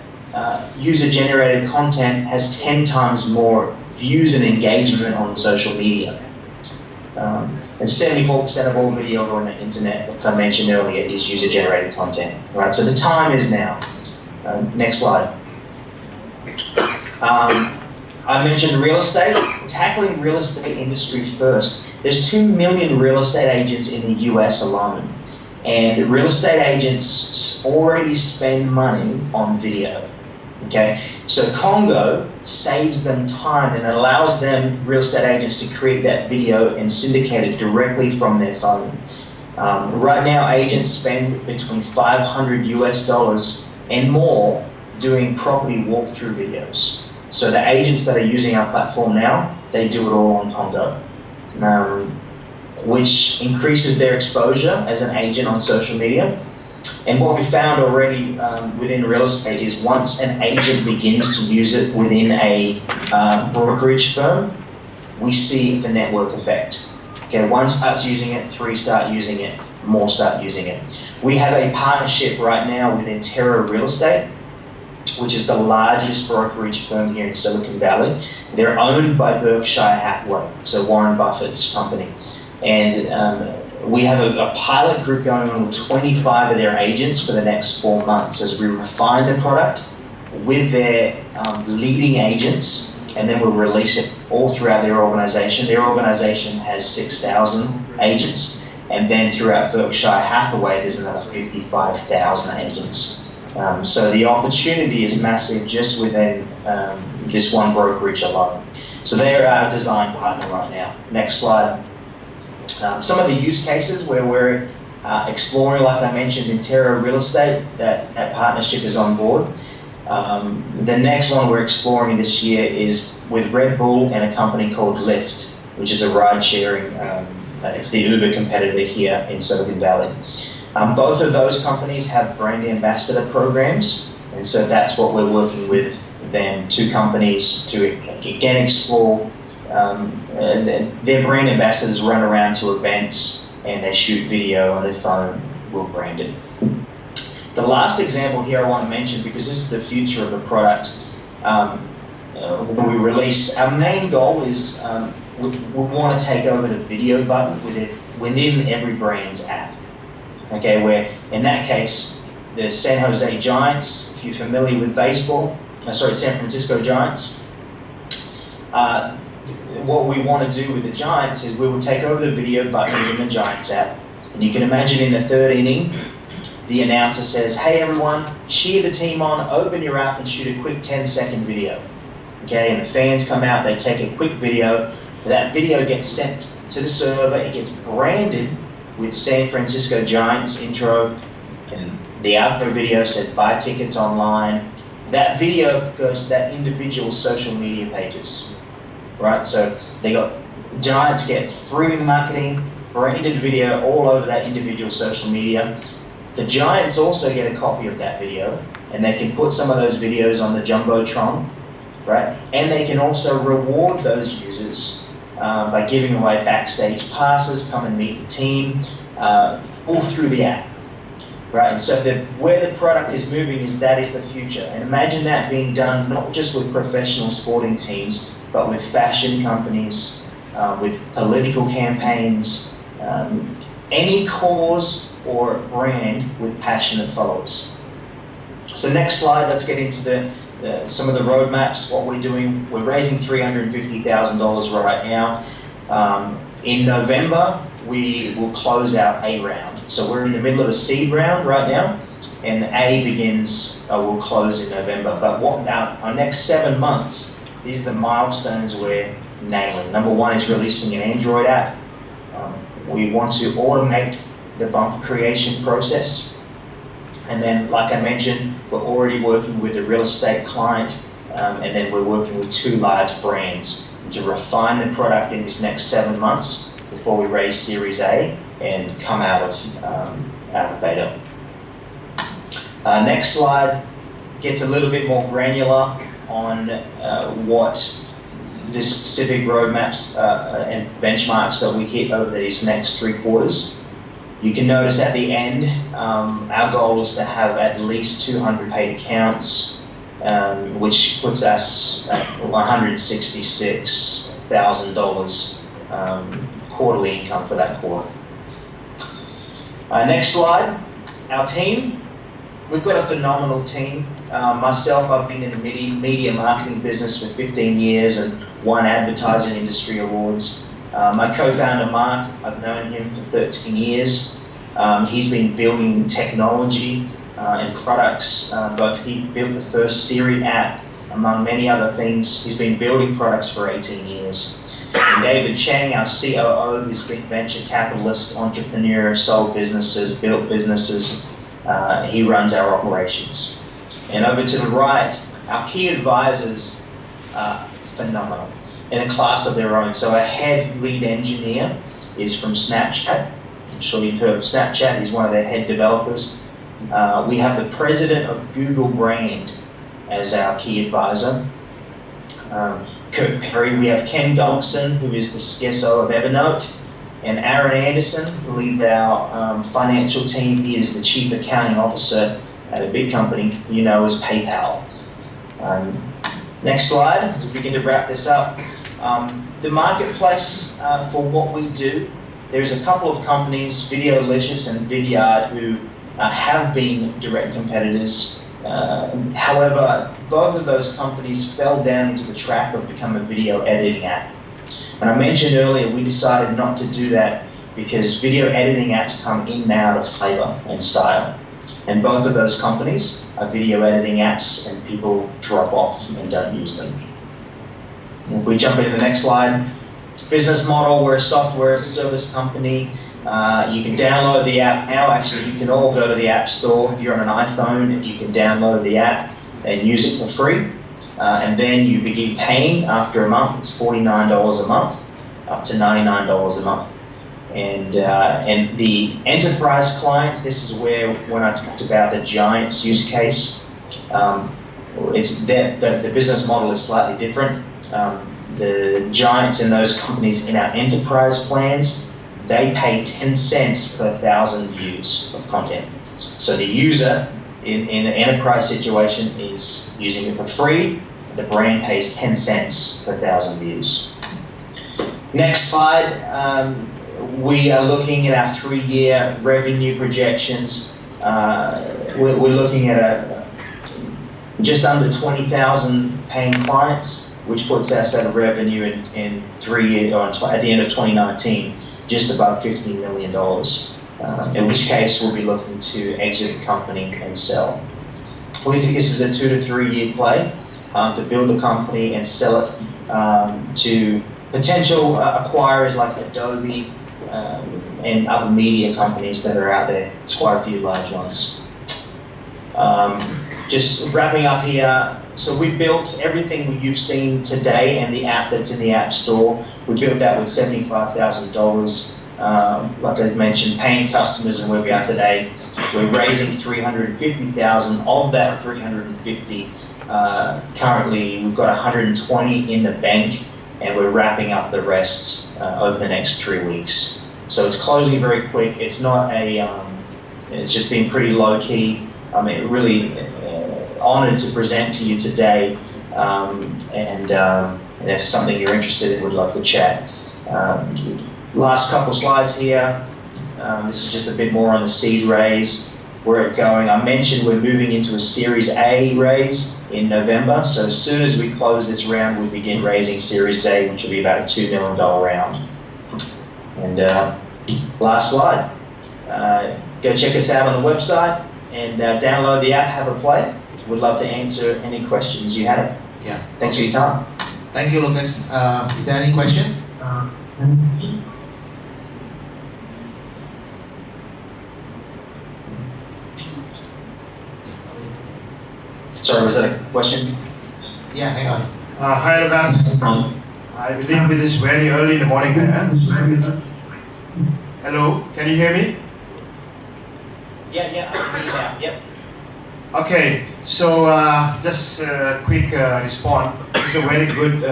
user-generated content has 10 times more views and engagement on social media. And 74% of all video on the internet, like I mentioned earlier, is user-generated content. Right, so the time is now. Next slide. I mentioned real estate. Tackling real estate industry first. There's 2 million real estate agents in the US alone. And real estate agents already spend money on video. Okay, so Congo saves them time and allows them, real estate agents, to create that video and syndicate it directly from their phone. Right now, agents spend between $500 US and more doing property walkthrough videos. So the agents that are using our platform now, they do it all on Congo, which increases their exposure as an agent on social media. And what we found already within real estate is once an agent begins to use it within a brokerage firm, we see the network effect. Okay, one starts using it, 3 start using it, more start using it. We have a partnership right now with Intero Real Estate, which is the largest brokerage firm here in Silicon Valley. They're owned by Berkshire Hathaway, so Warren Buffett's company. And we have a pilot group going on with 25 of their agents for the next 4 months as we refine the product with their leading agents, and then we'll release it all throughout their organization. Their organization has 6,000 agents, and then throughout Berkshire Hathaway, there's another 55,000 agents. So the opportunity is massive just within this one brokerage alone. So they're our design partner right now. Next slide. Some of the use cases where we're exploring, like I mentioned, in Terra Real Estate, that partnership is on board. The next one we're exploring this year is with Red Bull and a company called Lyft, which is a ride-sharing, it's the Uber competitor here in Silicon Valley. Both of those companies have brand ambassador programs, and so that's what we're working with them, two companies, to again explore. Their brand ambassadors run around to events and they shoot video on their phone, we'll brand it. The last example here I want to mention, because this is the future of the product, when we release, our main goal is we want to take over the video button within every brand's app. Okay, where in that case, the San Jose Giants, if you're familiar with baseball, San Francisco Giants, what we want to do with the Giants is we will take over the video button within the Giants app. And you can imagine in the third inning, the announcer says, hey everyone, cheer the team on, open your app and shoot a quick 10-second video. Okay, and the fans come out, they take a quick video. That video gets sent to the server, it gets branded with San Francisco Giants intro, and the outro video says buy tickets online. That video goes to that individual social media pages, right? So Giants get free marketing, branded video all over that individual social media. The Giants also get a copy of that video, and they can put some of those videos on the Jumbotron, right? And they can also reward those users by giving away backstage passes, come and meet the team, all through the app, right? And so where the product is moving is that is the future. And imagine that being done not just with professional sporting teams, but with fashion companies, with political campaigns, any cause or brand with passionate followers. So next slide, let's get into some of the roadmaps, what we're doing. We're raising $350,000 right now. In November, we will close out A round. So we're in the middle of a seed round right now, and A will close in November. But our next 7 months, these are the milestones we're nailing. Number one is releasing an Android app. We want to automate the bumper creation process. And then, like I mentioned, we're already working with a real estate client, and then we're working with 2 large brands to refine the product in this next 7 months before we raise Series A and come out of beta. Next slide gets a little bit more granular on what the specific roadmaps and benchmarks that we hit over these next 3 quarters. You can notice at the end, our goal is to have at least 200 paid accounts, which puts us at $166,000 quarterly income for that quarter. Next slide, our team. We've got a phenomenal team. Myself, I've been in the media marketing business for 15 years and won advertising industry awards. My co-founder, Mark, I've known him for 13 years. He's been building technology and products. He built the first Siri app, among many other things. He's been building products for 18 years. And David Chang, our COO, who's been venture capitalist, entrepreneur, sold businesses, built businesses. He runs our operations. And over to the right, our key advisors are phenomenal, in a class of their own. So our head lead engineer is from Snapchat. I'm sure you've heard of Snapchat. He's one of their head developers. We have the president of Google Brand as our key advisor. Kirk Perry. We have Ken Dobson, who is the CSO of Evernote. And Aaron Anderson, who leads our financial team. He is the chief accounting officer at a big company you know as PayPal. Next slide, as we begin to wrap this up. The marketplace for what we do, there's a couple of companies, Videolicious and Vidyard, who have been direct competitors. However, both of those companies fell down into the trap of becoming a video editing app. And I mentioned earlier, we decided not to do that because video editing apps come in and out of flavor and style. And both of those companies are video editing apps, and people drop off and don't use them. If we jump into the next slide, Business model, we're a software as a service company. You can download the app now. Actually, you can all go to the App Store. If you're on an iPhone, you can download the app and use it for free. And then you begin paying after a month. It's $49 a month, up to $99 a month. And the enterprise clients, this is where, when I talked about the Giants use case, it's the business model is slightly different. The Giants in those companies in our enterprise plans, they pay 10 cents per 1,000 views of content. So the user in an enterprise situation is using it for free. The brand pays 10 cents per 1,000 views. Next slide. We are looking at our 3-year revenue projections. We're looking at just under 20,000 paying clients, which puts us at a revenue in 3 years, or at the end of 2019, just above $50 million. In which case, we'll be looking to exit the company and sell. We think this is a 2 to 3 year play to build the company and sell it to potential acquirers like Adobe and other media companies that are out there. It's quite a few large ones. Just wrapping up here. So we built everything you've seen today and the app that's in the App Store. We built that with $75,000. Like I mentioned, paying customers and where we are today. We're raising $350,000. Of that 350, currently we've got 120 in the bank, and we're wrapping up the rest over the next 3 weeks. So it's closing very quick. It's not a, it's just been pretty low key. I mean, really honored to present to you today. And if it's something you're interested in, would love to chat. Last couple slides here. This is just a bit more on the seed raise, where it's going. I mentioned we're moving into a Series A raise in November. So as soon as we close this round, we begin raising Series A, which will be about a $2 million round. And last slide. Go check us out on the website and download the app, have a play. Would love to answer any questions you have. Yeah. Thanks for your time. Thank you, Lucas. Is there any question? Sorry, was that a question? Yeah, hang on. Hi, Lucas. I believe it is very early in the morning. Hello, can you hear me? Yeah, I can hear you now. Yep. Okay, so just a quick response. It's a very good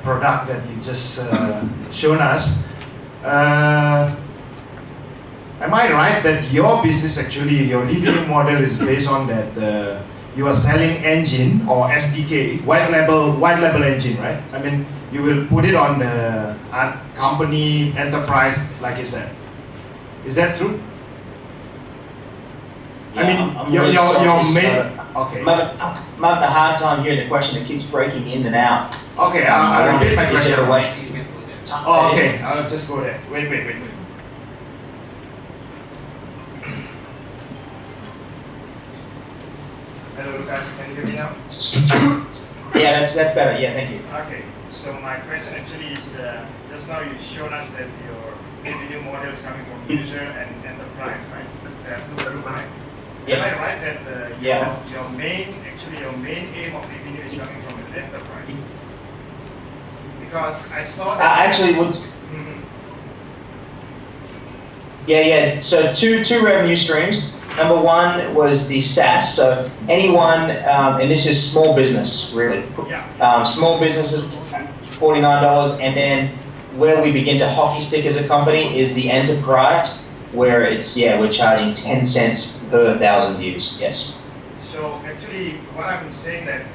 product that you just shown us. Am I right that your business, actually, your revenue model is based on that you are selling engine or SDK, white label engine, right? I mean, you will put it on the company, enterprise, like you said. Is that true? Yeah, I mean, I'm your really sorry, main. so Okay. I'm having a hard time hearing the question. It keeps breaking in and out. Okay, I'll repeat my Is question. there a way to Oh, okay. I'll just go there. Wait. Hello, Lucas. Can you hear me now? Yeah, that's better. Yeah, thank you. Okay. So my question actually is, just now you showed us that your revenue model is coming from user and enterprise, right? There are two, right? Yeah. Am I right that Yeah. your main aim of revenue is coming from the enterprise? Because I saw that. Actually, what's Yeah. So two revenue streams. Number one was the SaaS. So anyone, and this is small business, really. Yeah. Small businesses, $49, and then where we begin to hockey stick as a company is the enterprise, where it's, we're charging 10 cents per 1,000 views. Yes. So actually, what I'm saying that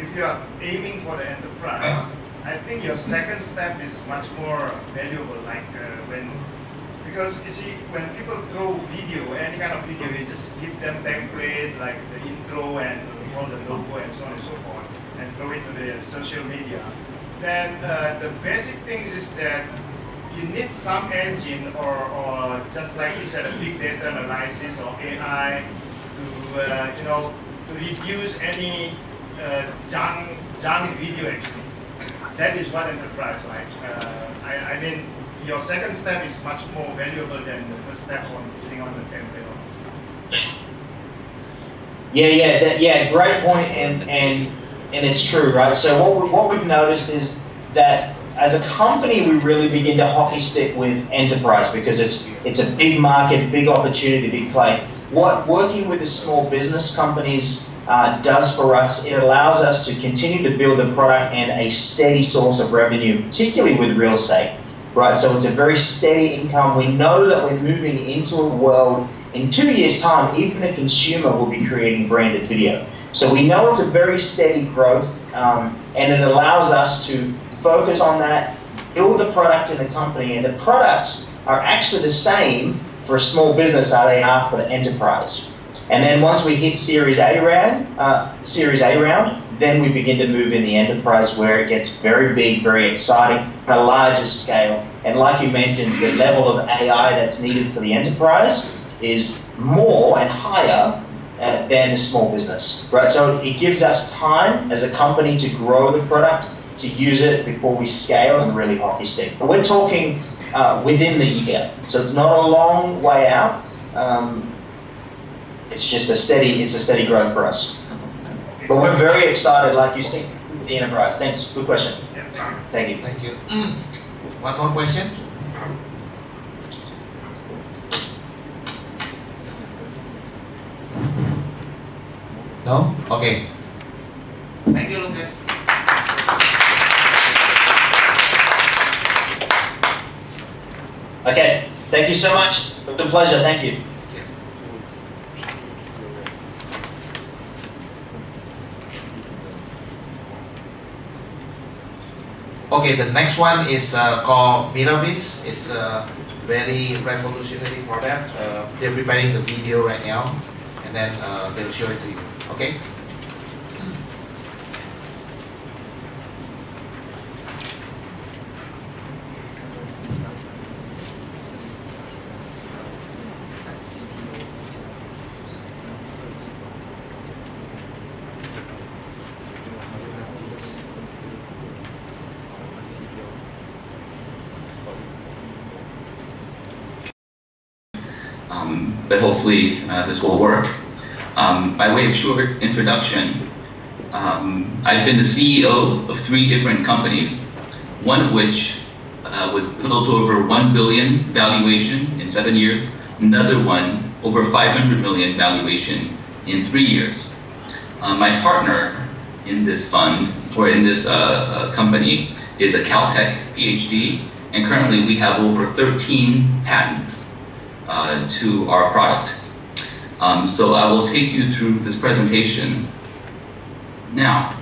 if you are aiming for the enterprise, I think your second step is much more valuable. Like because you see, when people throw video, any kind of video, you just give them template like the intro and all the logo and so on and so forth, and throw it to the social media. Then the basic thing is that you need some engine or just like you said, a big data analysis or AI to to reduce any junk video actually. that is what enterprise, right? I mean, your second step is much more valuable than the first step on putting on the campaign. Yeah, great point, and it's true, right? So what we've noticed is that as a company, we really begin to hockey stick with enterprise because it's a big market, big opportunity, big play. What working with the small business companies does for us, it allows us to continue to build a product and a steady source of revenue, particularly with real estate, right? So it's a very steady income. We know that we're moving into a world, in 2 years' time, even the consumer will be creating branded video. So we know it's a very steady growth, and it allows us to focus on that, build the product in the company, and the products are actually the same for a small business as they are for the enterprise. And then once we hit Series A round, then we begin to move in the enterprise where it gets very big, very exciting, on a larger scale. And like you mentioned, the level of AI that's needed for the enterprise is more and higher than the small business, right? So it gives us time as a company to grow the product, to use it before we scale and really hockey stick. But we're talking within the year, so it's not a long way out. It's just a steady growth for us. But we're very excited, like you see, with the enterprise. Thanks. Good question. Thank you. Thank you. One more question. No? Okay. Thank you, Lucas. Okay. Thank you so much. It's a pleasure. Thank you. Okay, the next one is called Miravis. It's a very revolutionary product. They're preparing the video right now, and then they'll show it to you. Okay? But hopefully this will work. By way of short introduction, I've been the CEO of 3 different companies, one of which was built over 1 billion valuation in 7 years, another one over 500 million valuation in 3 years. My partner in this fund, or in this company, is a Caltech PhD, and currently we have over 13 patents to our product. So I will take you through this presentation now.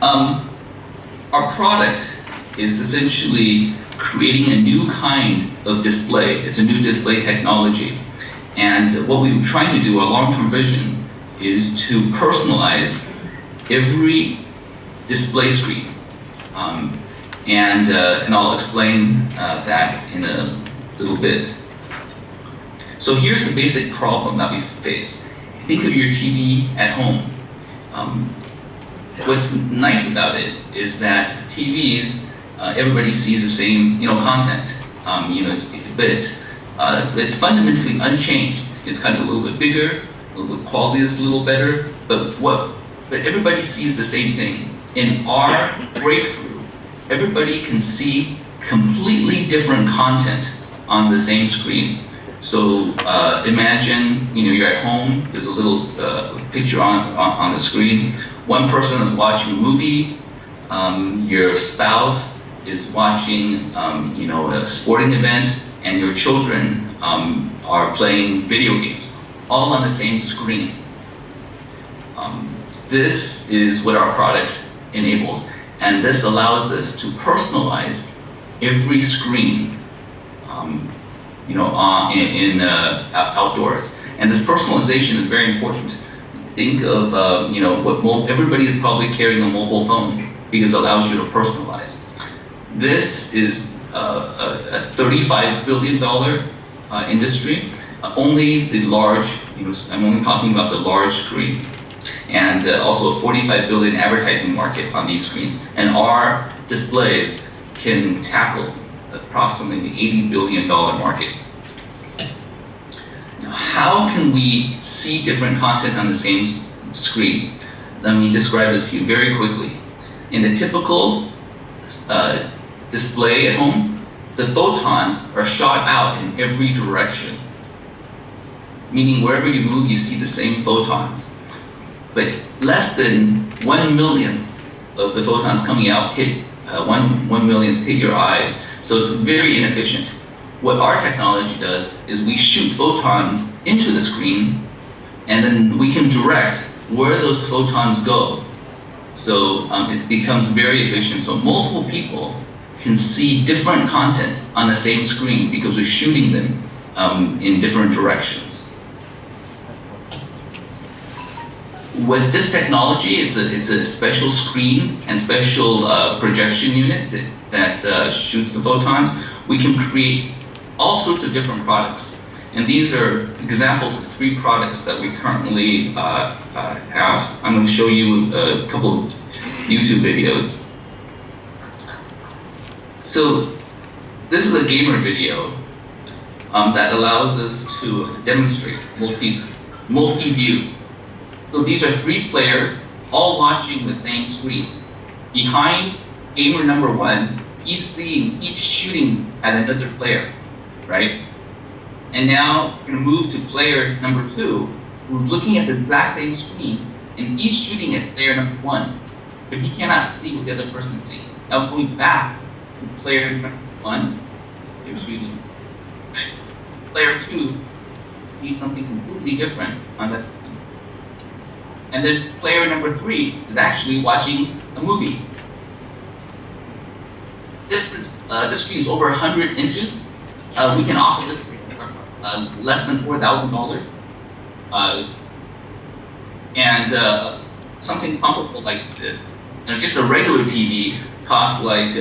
Our product is essentially creating a new kind of display. It's a new display technology. And what we're trying to do, our long-term vision, is to personalize every display screen. And I'll explain that in a little bit. So here's the basic problem that we face. Think of your TV at home. What's nice about it is that TVs, everybody sees the same, content. But it's fundamentally unchanged. It's kind of a little bit bigger, a little bit quality is a little better, but everybody sees the same thing. In our breakthrough, everybody can see completely different content on the same screen. So imagine, you're at home. There's a little picture on the screen. One person is watching a movie. Your spouse is watching, a sporting event, and your children are playing video games, all on the same screen. This is what our product enables, and this allows us to personalize every screen. Outdoors. And this personalization is very important. Think of, everybody is probably carrying a mobile phone because it allows you to personalize. This is a $35 billion industry. Only the large, I'm only talking about the large screens. and also a 45 billion advertising market on these screens. And our displays can tackle approximately $80 billion market. Now, how can we see different content on the same screen? Let me describe this to you very quickly. In a typical display at home, the photons are shot out in every direction, meaning wherever you move, you see the same photons. But less than 1 millionth of the photons coming out hit 1 millionth hit your eyes. So it's very inefficient. What our technology does is we shoot photons into the screen, and then we can direct where those photons go. So it becomes very efficient. So multiple people can see different content on the same screen because we're shooting them in different directions. With this technology, it's a special screen and special projection unit that shoots the photons. We can create all sorts of different products. And these are examples of 3 products that we currently have. I'm going to show you a couple of YouTube videos. So this is a gamer video that allows us to demonstrate multi-view. So these are 3 players all watching the same screen. Behind gamer number 1, he's shooting at another player, right? And now we're gonna move to player number 2, who's looking at the exact same screen, and he's shooting at player number 1, but he cannot see what the other person sees. Now going back to player number 1, they're shooting. Right? Player 2 sees something completely different on the screen. And then player number 3 is actually watching a movie. This screen is over 100 inches. We can offer this screen for less than $4,000. And something comparable like this, just a regular TV costs like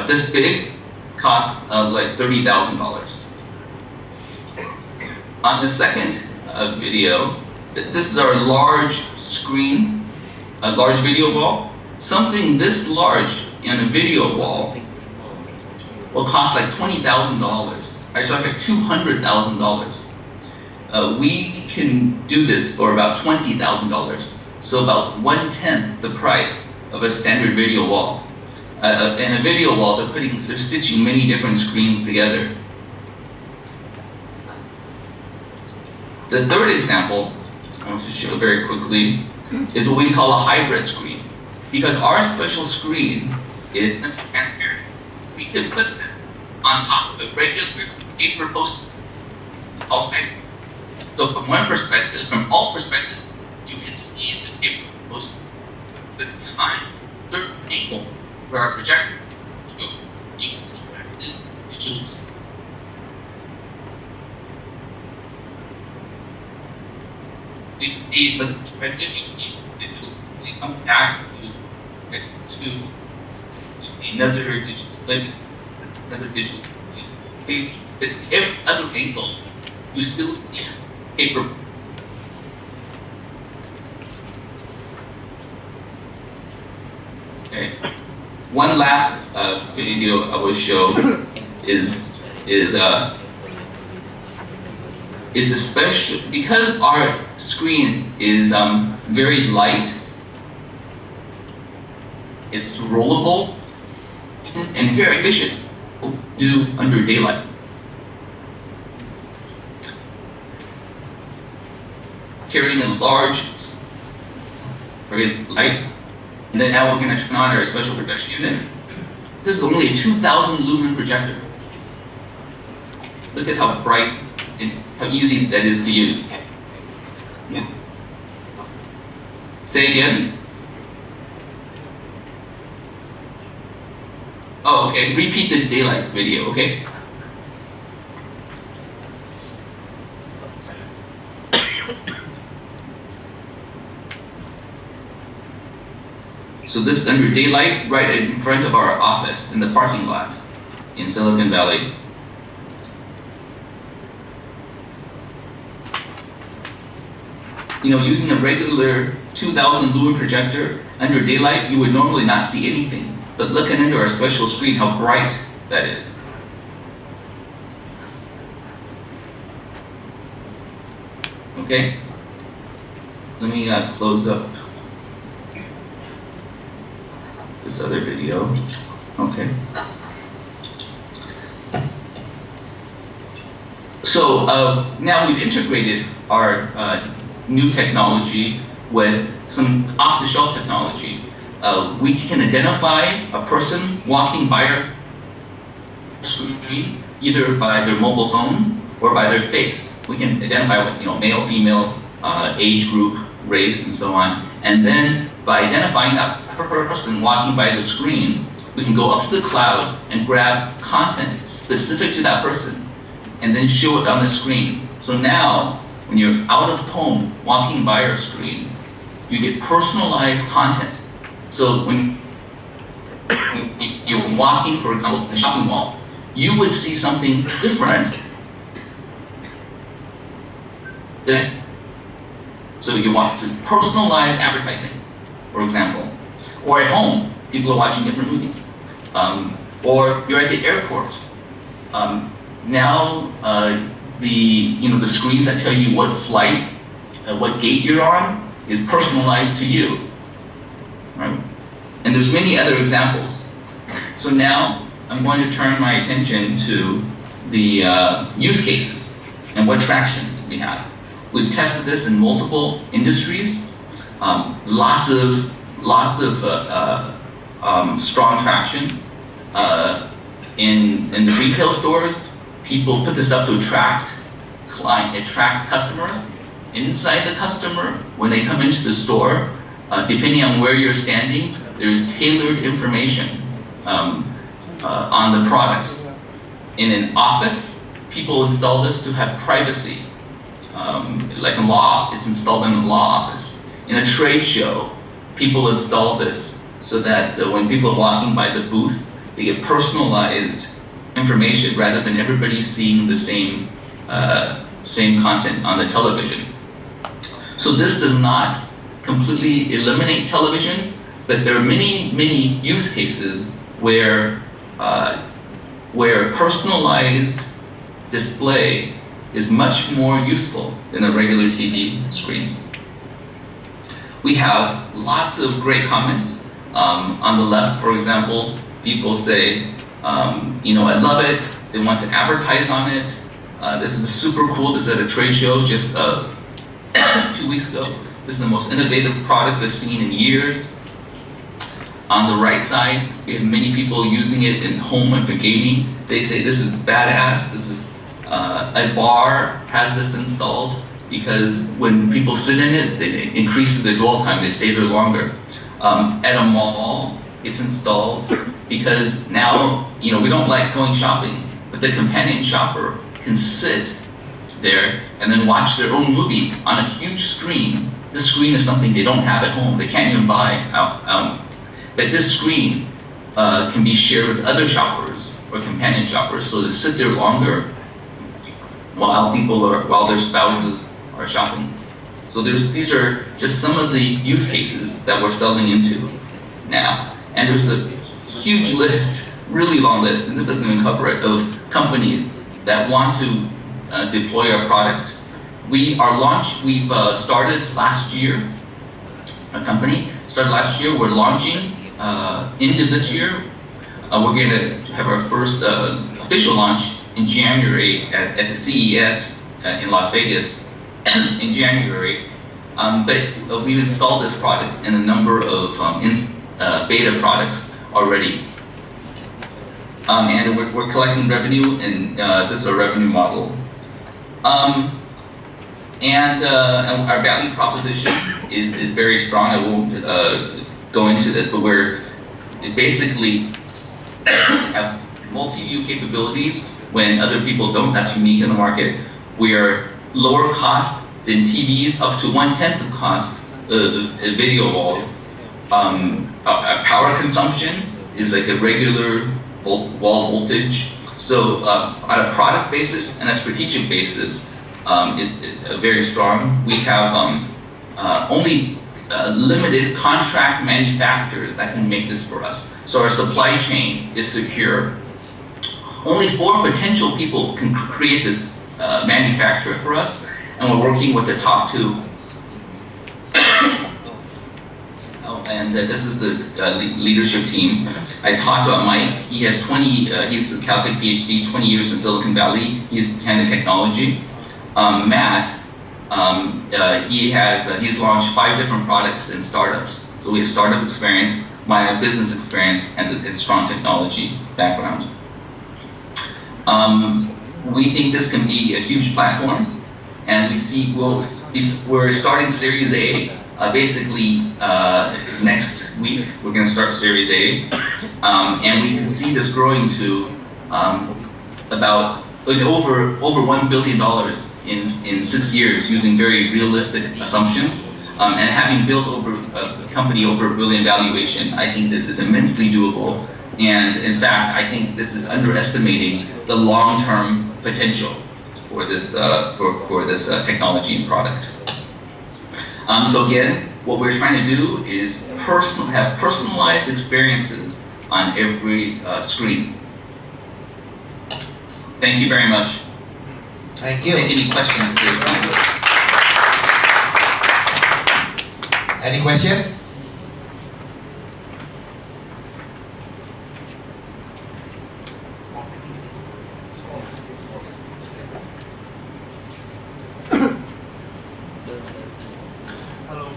this big, costs like $30,000. On the second video, this is our large screen, a large video wall. Something this large in a video wall will cost like $20,000. Right, so like $200,000. We can do this for about $20,000. So about 1/10 the price of a standard video wall. In a video wall, they're stitching many different screens together. The third example I want to show very quickly is what we call a hybrid screen. Because our special screen is transparent, we can put this on top of a regular paper poster. Okay. So from one perspective, from all perspectives, you can see the paper poster. But behind certain angles where our projector goes, you can see where it is visual. So you can see the perspective, you see it comes back to you see another digital split, this is another digital split. But every other angle, you still see paper. Okay. One last video I will show is the special, because our screen is very light, it's rollable and very efficient to do under daylight. Carrying a large, very light, and then now we're going to turn on our special projection unit. This is only a 2,000 lumen projector. Look at how bright and how easy that is to use. Yeah. Say again. Oh, okay. Repeat the daylight video, okay? So this is under daylight right in front of our office in the parking lot in Silicon Valley. using a regular 2000 lumen projector under daylight, you would normally not see anything. But looking under our special screen, how bright that is. Okay, let me close up this other video. Okay. So now we've integrated our new technology with some off-the-shelf technology. We can identify a person walking by our screen either by their mobile phone or by their face. We can identify what, male, female, age group, race, and so on. And then by identifying that person walking by the screen, we can go up to the cloud and grab content specific to that person and then show it on the screen. So now, when you're out of home walking by our screen, you get personalized content. So when you're walking, for example, in a shopping mall, you would see something different. So you want to personalize advertising, for example. Or at home, people are watching different movies. Or you're at the airport. Now the screens that tell you what flight, what gate you're on, is personalized to you, right? And there's many other examples. So now I'm going to turn my attention to the use cases and what traction we have. We've tested this in multiple industries, lots of strong traction. In the retail stores, people put this up to attract customers. Inside the customer, when they come into the store, depending on where you're standing, there's tailored information on the products. In an office, people install this to have privacy. Like in law, it's installed in a law office. In a trade show, people install this so that when people are walking by the booth, they get personalized information rather than everybody seeing the same content on the television. So this does not completely eliminate television, but there are many use cases where personalized display is much more useful than a regular TV screen. We have lots of great comments. On the left, for example, people say, I love it. They want to advertise on it. This is super cool. This is at a trade show just 2 weeks ago. This is the most innovative product I've seen in years. On the right side, we have many people using it in home and for gaming. They say this is badass. This is a bar has this installed because when people sit in it, it increases their dwell time. They stay there longer. At a mall, it's installed because now, we don't like going shopping, but the companion shopper can sit there and then watch their own movie on a huge screen. This screen is something they don't have at home. They can't even buy out. But this screen can be shared with other shoppers or companion shoppers, so they sit there longer while their spouses are shopping. So these are just some of the use cases that we're selling into now. And there's a huge list, really long list, and this doesn't even cover it, of companies that want to deploy our product. We've started last year, a company started last year. We're launching end of this year. We're going to have our first official launch in January at the CES in Las Vegas in January. But we've installed this product in a number of beta products already. And we're collecting revenue, and this is our revenue model. And our value proposition is very strong. I won't go into this, but we're basically have multi-view capabilities when other people don't. That's unique in the market. We are lower cost than TVs, up to 1/10 the cost of video walls. Our power consumption is like a regular wall voltage. So on a product basis and a strategic basis, it's very strong. We have only limited contract manufacturers that can make this for us. So our supply chain is secure. Only 4 potential people can create this manufacturer for us, and we're working with the top 2. And this is the leadership team. I talked about Mike. He has he's a Caltech PhD, 20 years in Silicon Valley. He's head of technology. Matt, he's launched 5 different products in startups. So we have startup experience, my business experience, and strong technology background. We think this can be a huge platform, and we're starting Series A. Basically, next week we're going to start Series A, and we can see this growing to about over $1 billion in 6 years, using very realistic assumptions. And having built a company over $1 billion valuation, I think this is immensely doable. And in fact, I think this is underestimating the long-term potential for this technology and product. So again, what we're trying to do is have personalized experiences on every screen. Thank you very much. Thank you. Take any questions at this time. Any question? Hello.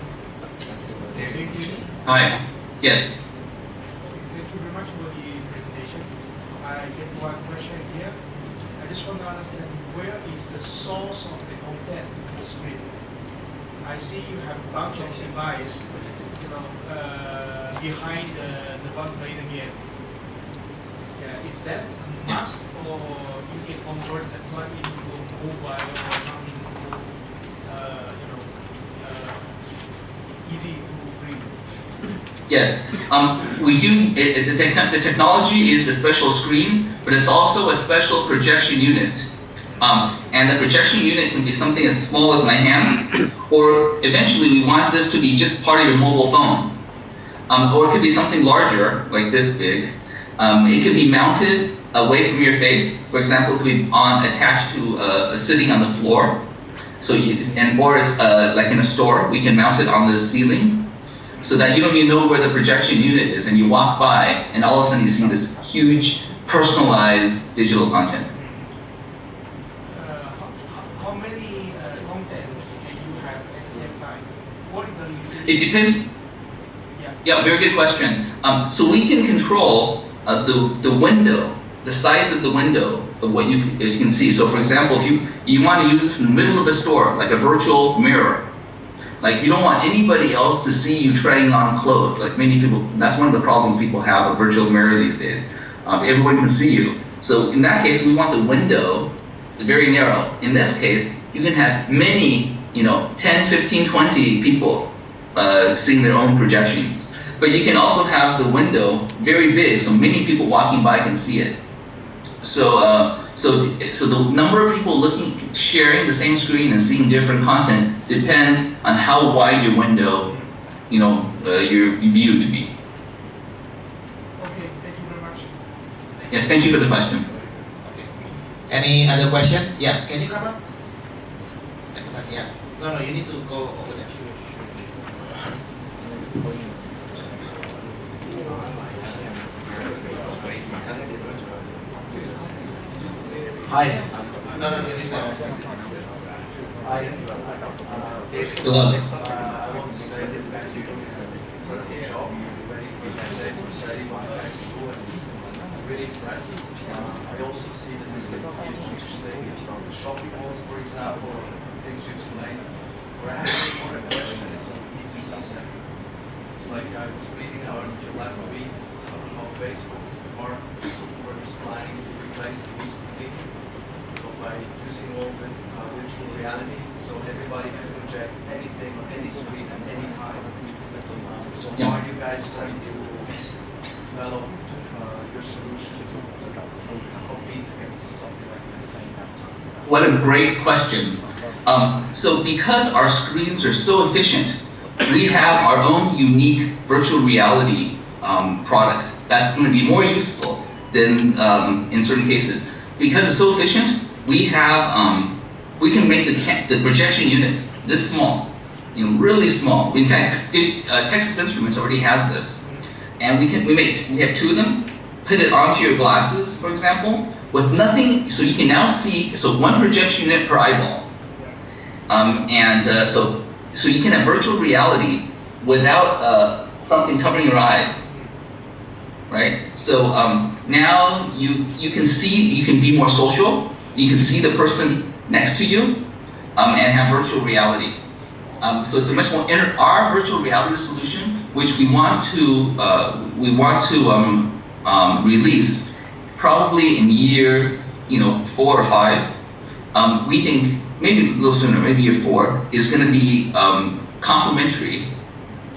Hi. Yes. Thank you very much for the presentation. I get one question here. I just want to understand, where is the source of the content on the screen? I see you have a bunch of devices, behind the one playing the game. Yeah, is that a must, or you can convert that one into mobile or something easy to bring? Yes, we do. The technology is the special screen, but it's also a special projection unit. And the projection unit can be something as small as my hand, or eventually we want this to be just part of your mobile phone. Or it could be something larger, like this big. It could be mounted away from your face. For example, it could be attached to sitting on the floor. So or it's like in a store, we can mount it on the ceiling, so that you don't even know where the projection unit is, and you walk by, and all of a sudden you see this huge, personalized digital content. How many contents can you have at the same time? What is the limitation? It depends. Yeah, very good question. So we can control the window, the size of the window of what you can see. So for example, if you want to use this in the middle of a store, like a virtual mirror, like you don't want anybody else to see you trying on clothes. Like many people, that's one of the problems people have, a virtual mirror these days. Everyone can see you. So in that case, we want the window very narrow. In this case, you can have many, 10, 15, 20 people seeing their own projections. But you can also have the window very big, so many people walking by can see it. So the number of people sharing the same screen and seeing different content depends on how wide your window, your view to be. Okay, thank you very much. Yes, thank you for the question. Okay. Any other question? Yeah, can you come up? Yeah. No, you need to go over there. Hi. No, this time. Hi. Hello. I want to say that Mexico is a incredible job. Very Mexico and really impressed. I also see that this can be a huge thing. The shopping malls, for example, things you explained. We're having more question is on B2C sector. It's like I was reading last week on Facebook, Mark Zuckerberg is planning to replace TVs completely. So by using all the virtual reality, so everybody can project anything on any screen at any time. So how are you guys trying to develop your solution to compete against something like this? What a great question. So because our screens are so efficient, we have our own unique virtual reality product that's going to be more useful than in certain cases. Because it's so efficient, we can make the projection units this small, really small. In fact, Texas Instruments already has this, and we have 2 of them. Put it onto your glasses, for example, with nothing, so you can now see. So 1 projection unit per eyeball, so you can have virtual reality without something covering your eyes. Right? So now you can see, you can be more social, you can see the person next to you, and have virtual reality. So it's a much more our virtual reality solution, which we want to release probably in year 4 or 5. We think maybe a little sooner, maybe year 4 is going to be complementary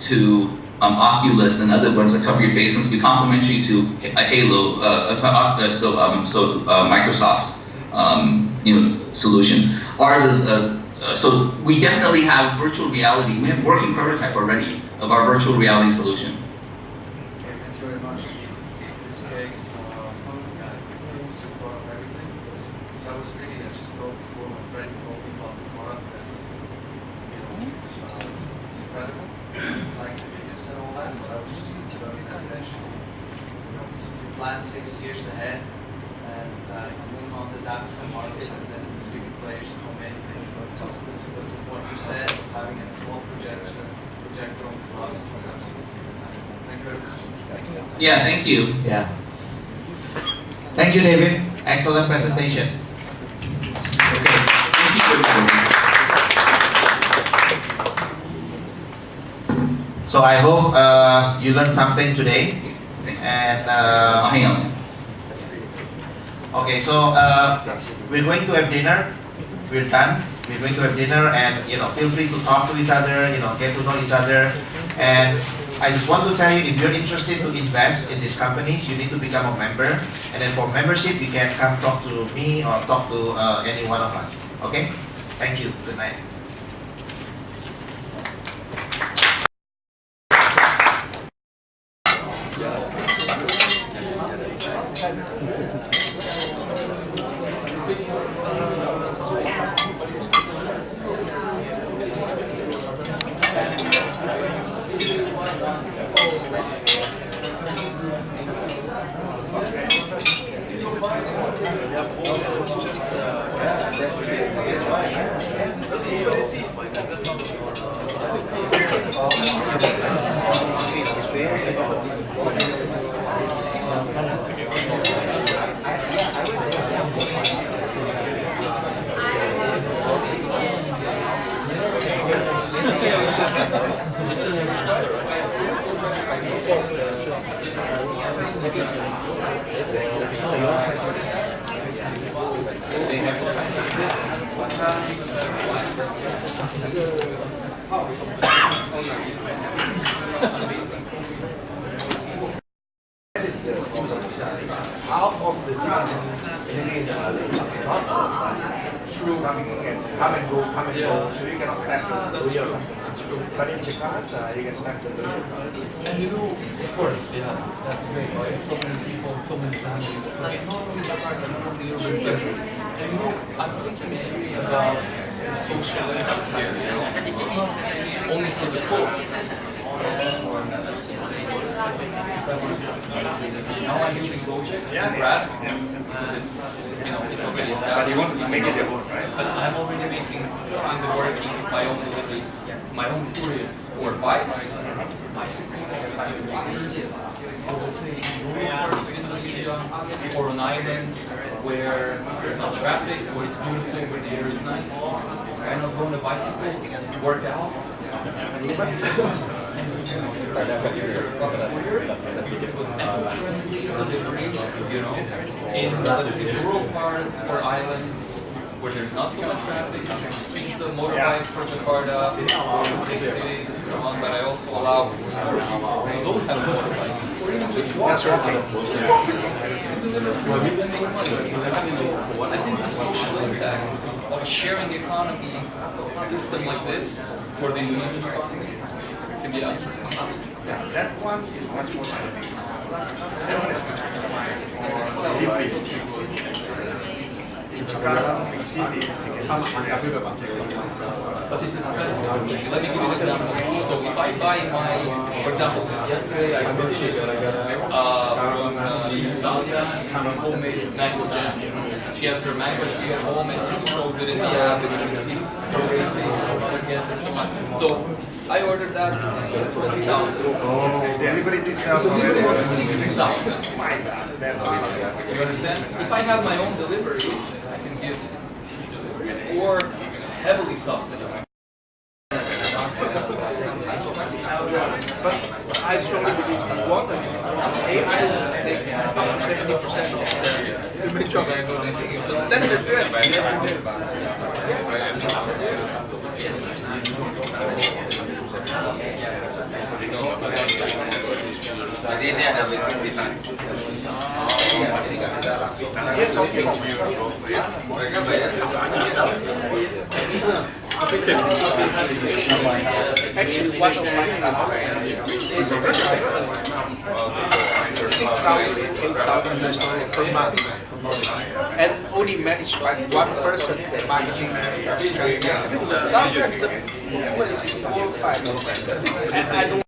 to Oculus and other ones that cover your face, and to be complementary to a Halo, Microsoft, solutions. Ours is so we definitely have virtual reality. We have a working prototype already of our virtual reality solution. Okay, thank you very much. In this case, it's about everything. So I was reading, I just told before, my friend told me about the product that's, it's incredible. Like the videos and all that, but I was just considering conventional. You plan 6 years ahead, and you move on to adapt to the market, and then speak players so many things. But what you said, having a small projector on the glasses is absolutely fantastic. Thank you very much. Yeah, thank you. Yeah. Thank you, David. Excellent presentation. Okay. Thank you for So I hope you learned something today. And hang on. Okay, so we're going to have dinner. We're done. We're going to have dinner, and feel free to talk to each other. Get to know each other. And I just want to tell you, if you're interested to invest in these companies, you need to become a member. And then for membership, you can come talk to me or talk to any one of us. Okay? Thank you. Good night. Half of the citizens through come and go, so you cannot tap the real customer. But in Jakarta, you can tap the real customer. And of course, yeah, that's great, right? So many people, so many families, like not only Jakarta, not only the urban center. And I'm thinking really about the social impact here, It's not only for the poor. Now I'm using Gojek and Grab because it's it's already established. But you want to make it your own, right? But I'm already making in the working my own delivery, my own couriers for bikes, bicycles, so let's say in rural parts of Indonesia or on islands where there's no traffic, where it's beautiful, where the air is nice. Why not go on a bicycle and work out? So it's eco-friendly delivery, in let's say rural parts or islands where there's not so much traffic. I can keep the motorbikes for Jakarta, for big cities and so on, but I also allow people who don't have a motorbike just walk around. Just walk around. You can make money. I think the social impact of a sharing economy system like this for the Indonesian economy can be awesome. That one is much more challenging. That one is much more living. In Jakarta, big cities, you can But it's expensive. Let me give you an example. So if I buy my, for example, yesterday I purchased from Italia homemade mango jam. She has her mango tree at home and she shows it in the app and you can see her ratings, her guests and so on. So I ordered that, it was 20,000. delivery itself Delivery was 60,000. My God, You understand? If I have my own delivery, I can give free delivery or heavily subsidized. But I strongly believe in water. AI will take about 70% of the human jobs. That's the threat. Jadi ini ada bisa. Mereka bayar. Actually, one of my staff is 6,000, 8,000 US dollars per month, and only managed by one person managing this. Sometimes the influence is 4 or 5%, and I don't